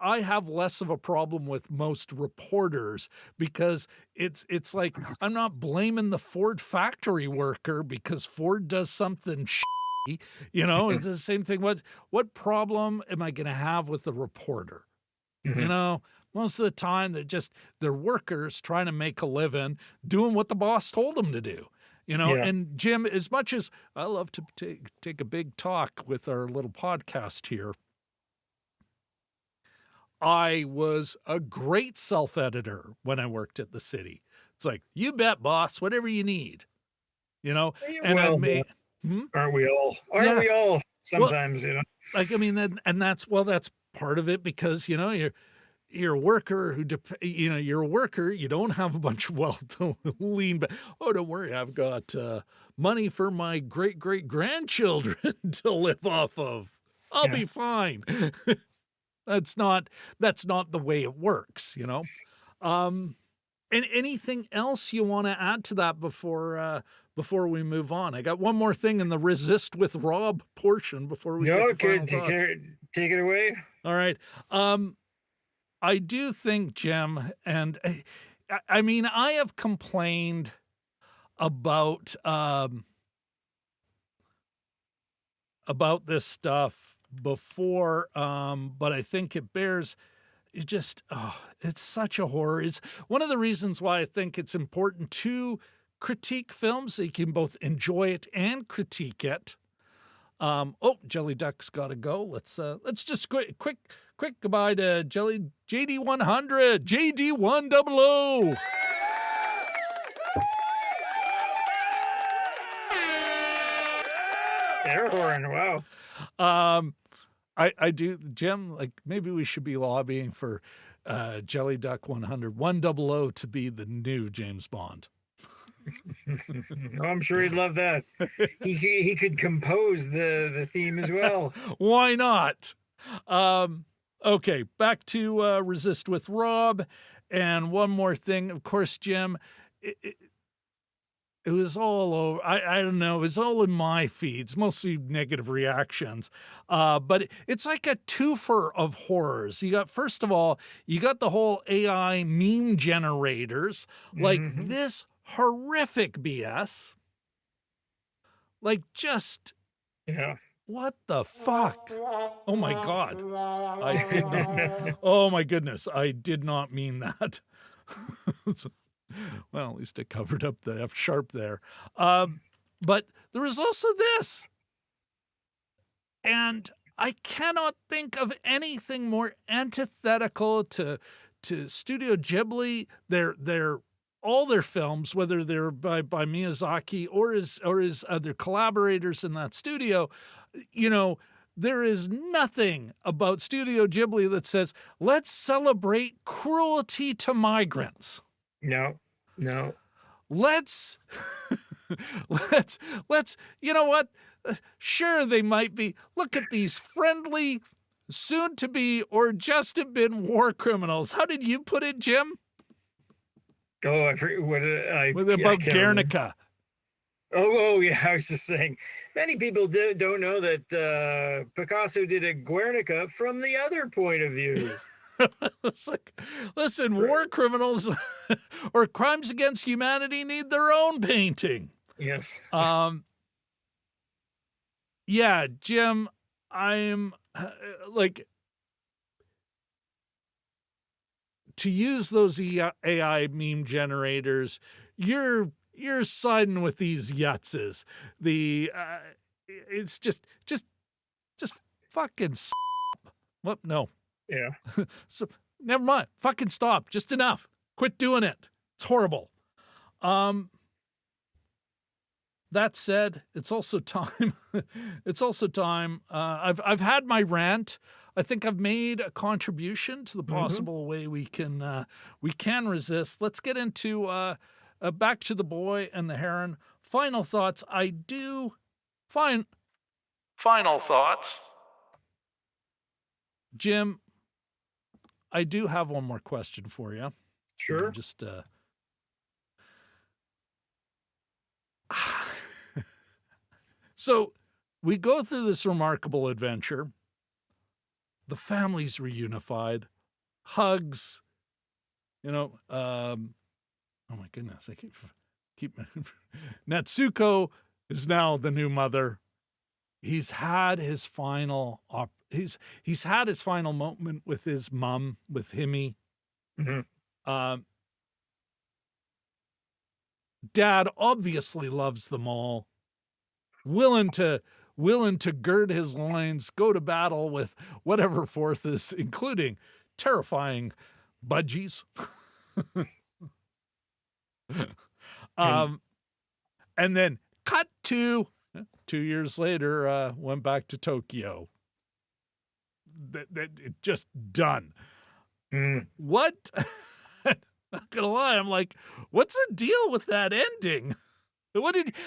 I have less of a problem with most reporters because it's like I'm not blaming the Ford factory worker because Ford does something. You know, it's the same thing. What problem am I going to have with the reporter? You know, most of the time they're workers trying to make a living, doing what the boss told them to do. You know, Yeah. and Jim, as much as I love to take a big talk with our little podcast here, I was a great self-editor when I worked at the city. It's like, you bet, boss, whatever you need. You know, and I Well, made Hmm? aren't we all? Aren't Yeah. we all Well, sometimes, you know? like, I mean, and that's part of it because, you know, you're a worker you're a worker, you don't have a bunch of wealth to lean back. Oh, don't worry, I've got money for my great-great-grandchildren to live off of. I'll Yeah. be fine. That's not the way it works, you know? And anything else you want to add to that before we move on? I got one more thing in the resist with Rob portion before we No, get to final okay, thoughts. take it away. All right. I do think, Jim, and I mean, I have complained about this stuff before, but I think it bears. It's such a horror. It's one of the reasons why I think it's important to critique films so you can both enjoy it and critique it. Jelly Duck's got to go. Let's just quick goodbye to JD100, JD100. Air horn, wow. I do, Jim, like maybe we should be lobbying for Jelly Duck 100 to be the new James Bond. Oh, I'm sure he'd love that. He could compose the theme as well. Why not? Okay, back to Resist with Rob. And one more thing, of course, Jim, it was all over. I don't know. It was all in my feeds, mostly negative reactions. But it's like a twofer of horrors. First of all, you got the whole AI meme generators, like this horrific BS. Like just, Yeah. what the fuck? Oh my God. I did not. Oh my goodness. I did not mean that. Well, at least it covered up the F sharp there. But there was also this. And I cannot think of anything more antithetical to Studio Ghibli. All their films, whether they're by Miyazaki or his other collaborators in that studio, you know, there is nothing about Studio Ghibli that says, let's celebrate cruelty to migrants. No. Let's, you know what? Sure, they might be. Look at these friendly, soon to be or just have been war criminals. How did you put it, Jim? Oh, I forget what About Guernica. Oh, yeah. I was just saying, many people don't know that Picasso did a Guernica from the other point of view. It's like, listen, war criminals or crimes against humanity need their own painting. Yes. Yeah, Jim, I'm like, to use those AI meme generators, you're siding with these yutzes. It's just fucking what? No. Yeah. So never mind. Fucking stop. Just enough. Quit doing it. It's horrible. That said, it's also time. I've had my rant. I think I've made a contribution to the possible way we can resist. Let's get into back to the boy and the heron. Final thoughts. Final thoughts. Jim, I do have one more question for you. Sure. Just So we go through this remarkable adventure. The family's reunified, hugs, oh my goodness, I keep Natsuko is now the new mother. He's had his final he's had his final moment with his mom, with Himi. Dad obviously loves them all, willing to gird his loins, go to battle with whatever force is, including terrifying budgies. And then cut to 2 years later, went back to Tokyo. That it just done. What? Not gonna lie, I'm like, what's the deal with that ending?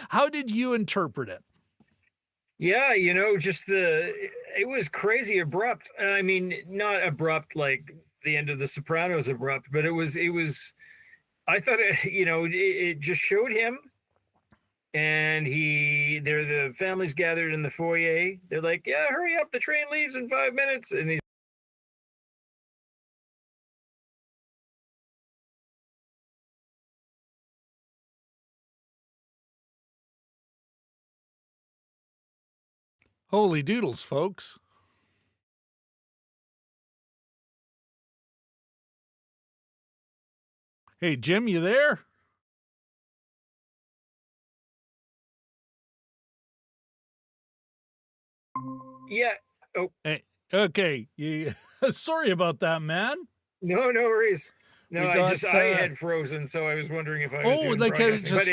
How did you interpret it? Yeah, it was crazy abrupt. I mean, not abrupt like the end of The Sopranos abrupt, but it was, I thought it just showed him, and the family's gathered in the foyer. They're like, yeah, hurry up, the train leaves in 5 minutes. And he's, Holy doodles, folks. Hey, Jim, you there? yeah. Oh, Hey, okay. Sorry about that, man. no worries. No, We I got, had frozen, so I was wondering if I was even like I broadcasting. But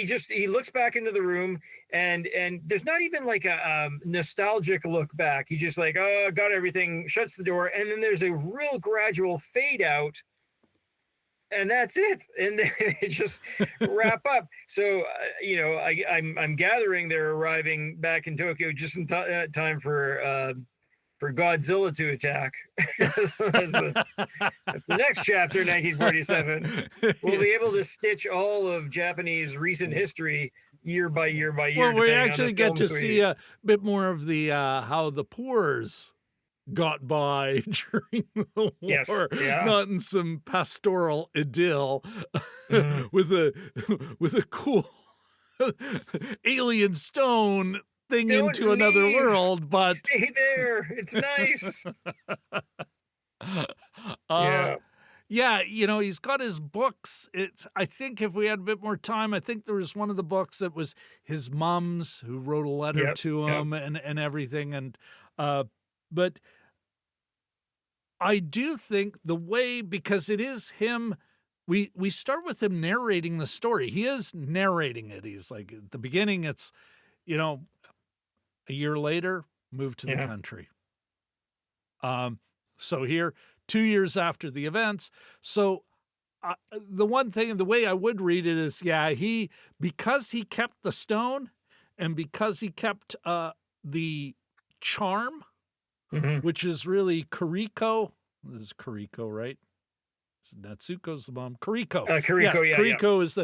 just, anyway, he looks back into the room, and there's not even like a nostalgic look back. He just like, oh, got everything, shuts the door, and then there's a real gradual fade out, and that's it. And then it just wrap up. So I'm gathering they're arriving back in Tokyo just in time for Godzilla to attack. That's the next chapter, 1947. We'll be able to stitch all of Japanese recent history year by year by year. well, we actually get to see a bit more of the how the Poors got by during the war, Yes, yeah. not in some pastoral idyll with a cool alien stone thing Don't into another leave. world, but Stay there. It's nice. yeah, he's got his books. I think if we had a bit more time, I think there was one of the books that was his mom's, who wrote a letter to him and everything. And but I do think the way, because it is him, we start with him narrating the story. He is narrating it. He's like, at the beginning, it's, a year later, moved to the country. So here, 2 years after the events. So the one thing, the way I would read it is, because he kept the stone, and because he kept the charm, which is really Kuriko. This is Kuriko, right? Natsuko's the mom. Kuriko. Kuriko is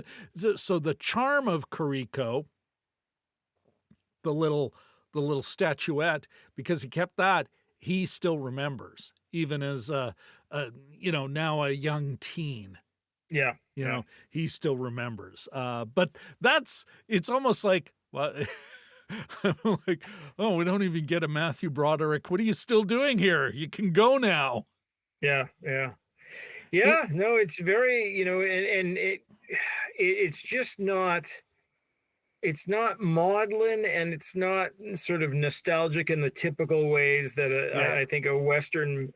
so the charm of Kuriko, the little statuette, because he kept that, he still remembers, even as now a young teen. He still remembers. But it's almost like, well, I'm like, oh, we don't even get a Matthew Broderick. What are you still doing here? You can go now. No, it's very, and it's just not, it's not maudlin, and it's not sort of nostalgic in the typical ways that I think a Western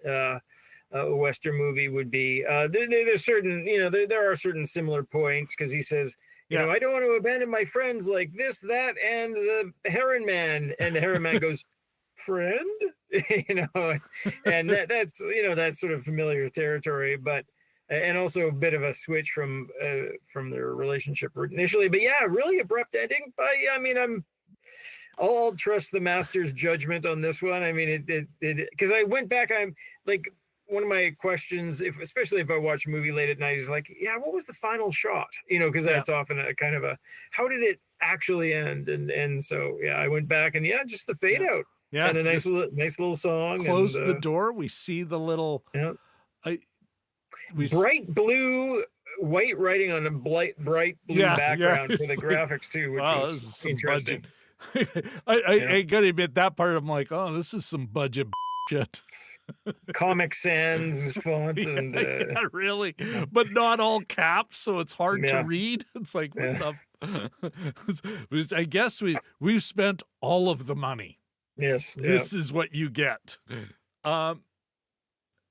movie would be. There's certain, there are certain similar points, because he says, I don't want to abandon my friends like this, that, and the Heron Man. And the Heron Man goes, friend? And that's sort of familiar territory, but, and also a bit of a switch from their relationship initially. But really abrupt ending. But I'll trust the master's judgment on this one. I mean, it because I went back, I'm like, one of my questions, especially if I watch a movie late at night, is like, yeah, what was the final shot? You know, because that's often a kind of a, how did it actually end? And so yeah, I went back and just the fade out. Yeah, And a nice little song. Close and, the door. We see the little. Yeah. We bright blue, white writing on a bright blue background for the graphics too, which was interesting. I gotta admit that part. I'm like, oh, this is some budget shit. Comic Sans font and really, but not all caps, so it's hard to read. It's like, what the? I guess we've spent all of the money. Yes, this is what you get.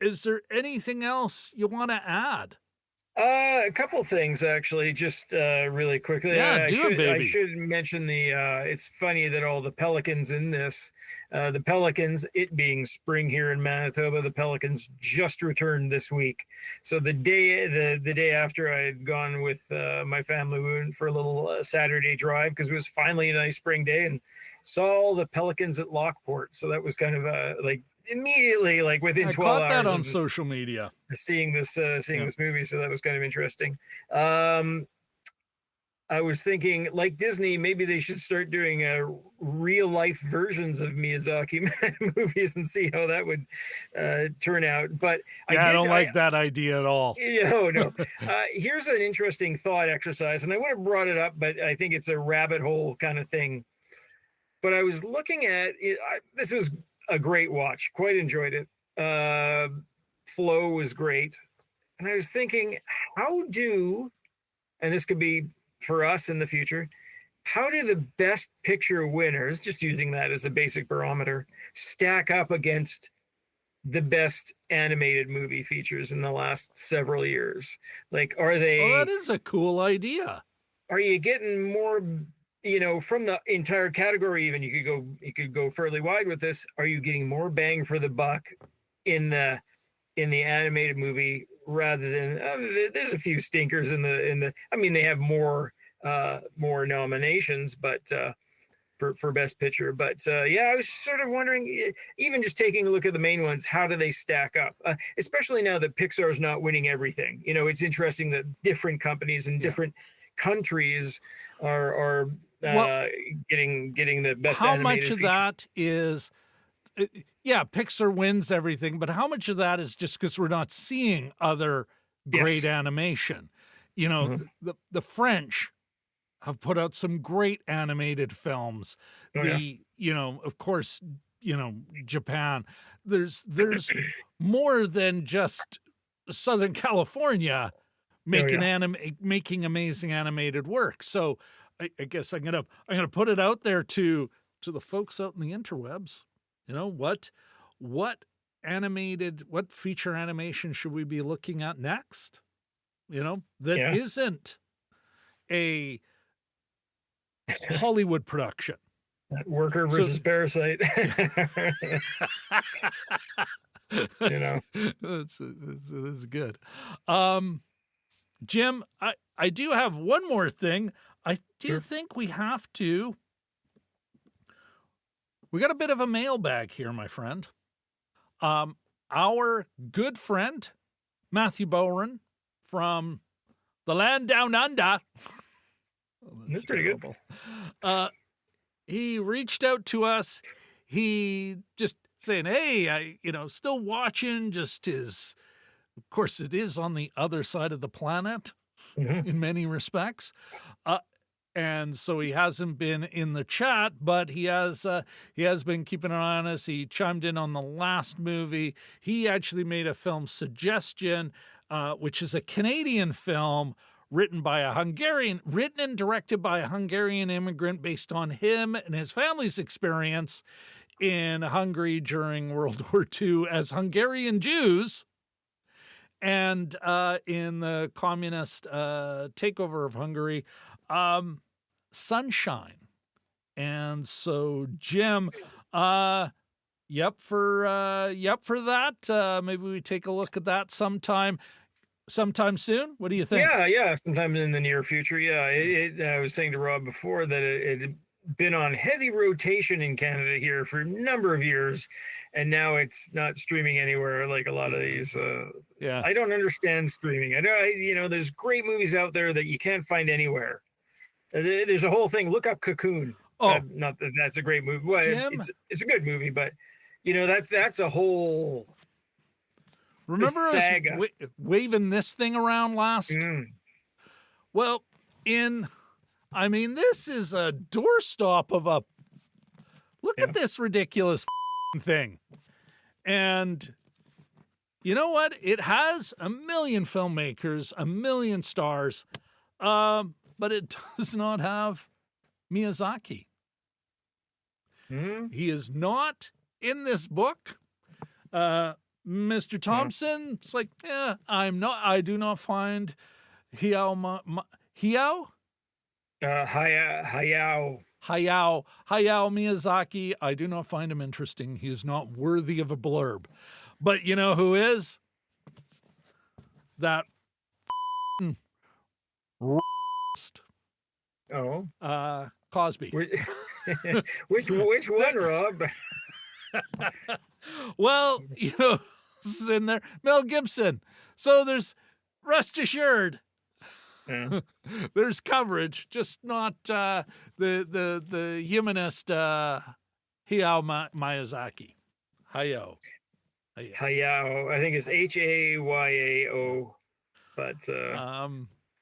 Is there anything else you want to add? A couple things actually, just really quickly. Yeah, I should mention the. It's funny that all the pelicans in this, the pelicans, it being spring here in Manitoba, the pelicans just returned this week. So the day after I had gone with my family, we went for a little Saturday drive because it was finally a nice spring day, and saw all the pelicans at Lockport. So that was kind of like immediately, like within 12 hours. I caught that on social media. Seeing this movie, so that was kind of interesting. I was thinking, like Disney, maybe they should start doing real life versions of Miyazaki movies and see how that would turn out. But I don't like that idea at all. No. Here's an interesting thought exercise, and I would have brought it up, but I think it's a rabbit hole kind of thing. But I was looking at it. This was a great watch. Quite enjoyed it. Flow was great. And I was thinking, and this could be for us in the future, how do the best picture winners, just using that as a basic barometer, stack up against the best animated movie features in the last several years? Like, are they... Oh, that is a cool idea. Are you getting more... from the entire category, even you could go fairly wide with this. Are you getting more bang for the buck in the animated movie rather than there's a few stinkers in the I mean, they have more nominations, but for best picture. But I was sort of wondering, even just taking a look at the main ones, how do they stack up? Especially now that Pixar's not winning everything. It's interesting that different companies in different countries are getting the best. How animated much of feature. that is Pixar wins everything, but how much of that is just because we're not seeing other great animation? The French have put out some great animated films. Of course, Japan. There's more than just Southern California making amazing animated work. So I guess I'm gonna put it out there to the folks out in the interwebs. What feature animation should we be looking at next? That isn't a Hollywood production. Worker versus Parasite. That's good. Jim, I do have one more thing. I do think we have to. We got a bit of a mailbag here, my friend. Our good friend, Matthew Bowen from the land down under. That's pretty good. He reached out to us. He just saying, hey, still watching, of course, it is on the other side of the planet in many respects. And so he hasn't been in the chat, but he has been keeping an eye on us. He chimed in on the last movie. He actually made a film suggestion, which is a Canadian film written and directed by a Hungarian immigrant based on him and his family's experience in Hungary during World War II as Hungarian Jews and in the communist takeover of Hungary. Sunshine. And so Jim, yep for that. Maybe we take a look at that sometime soon. What do you think? Yeah, sometime in the near future. Yeah, I was saying to Rob before that been on heavy rotation in Canada here for a number of years, and now it's not streaming anywhere like a lot of these. Yeah. I don't understand streaming. I know, there's great movies out there that you can't find anywhere. There's a whole thing. Look up Cocoon. Oh, not that that's a great movie. Well, Jim, it's a good movie, but that's a whole remember us saga. waving this thing around last? Mm. Well, this is a doorstop of a. Look at this ridiculous thing. And you know what? It has a million filmmakers, a million stars, but it does not have Miyazaki. He is not in this book. Mr. Thompson, it's like, I do not find Hayao Miyazaki, I do not find him interesting. He is not worthy of a blurb. But you know who is? That Cosby. Which one, Rob? Well, this is in there. Mel Gibson. So there's, rest assured, there's coverage, just not the humanist Hayao Miyazaki. Hayao. Hayao. I think it's Hayao. But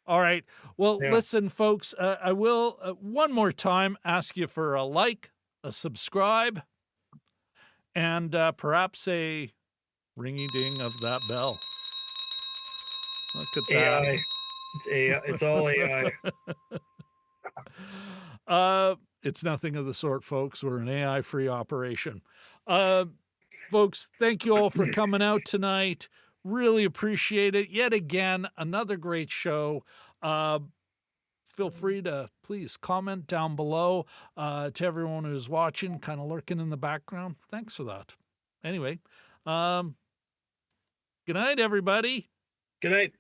all right. Well, listen, folks. I will one more time ask you for a like, a subscribe, and perhaps a ringy ding of that bell. Look at that. AI. It's AI. It's all AI. It's nothing of the sort, folks. We're an AI-free operation. Folks, thank you all for coming out tonight. Really appreciate it. Yet again, another great show. Feel free to please comment down below to everyone who's watching, kind of lurking in the background. Thanks for that. Anyway, good night, everybody. Good night.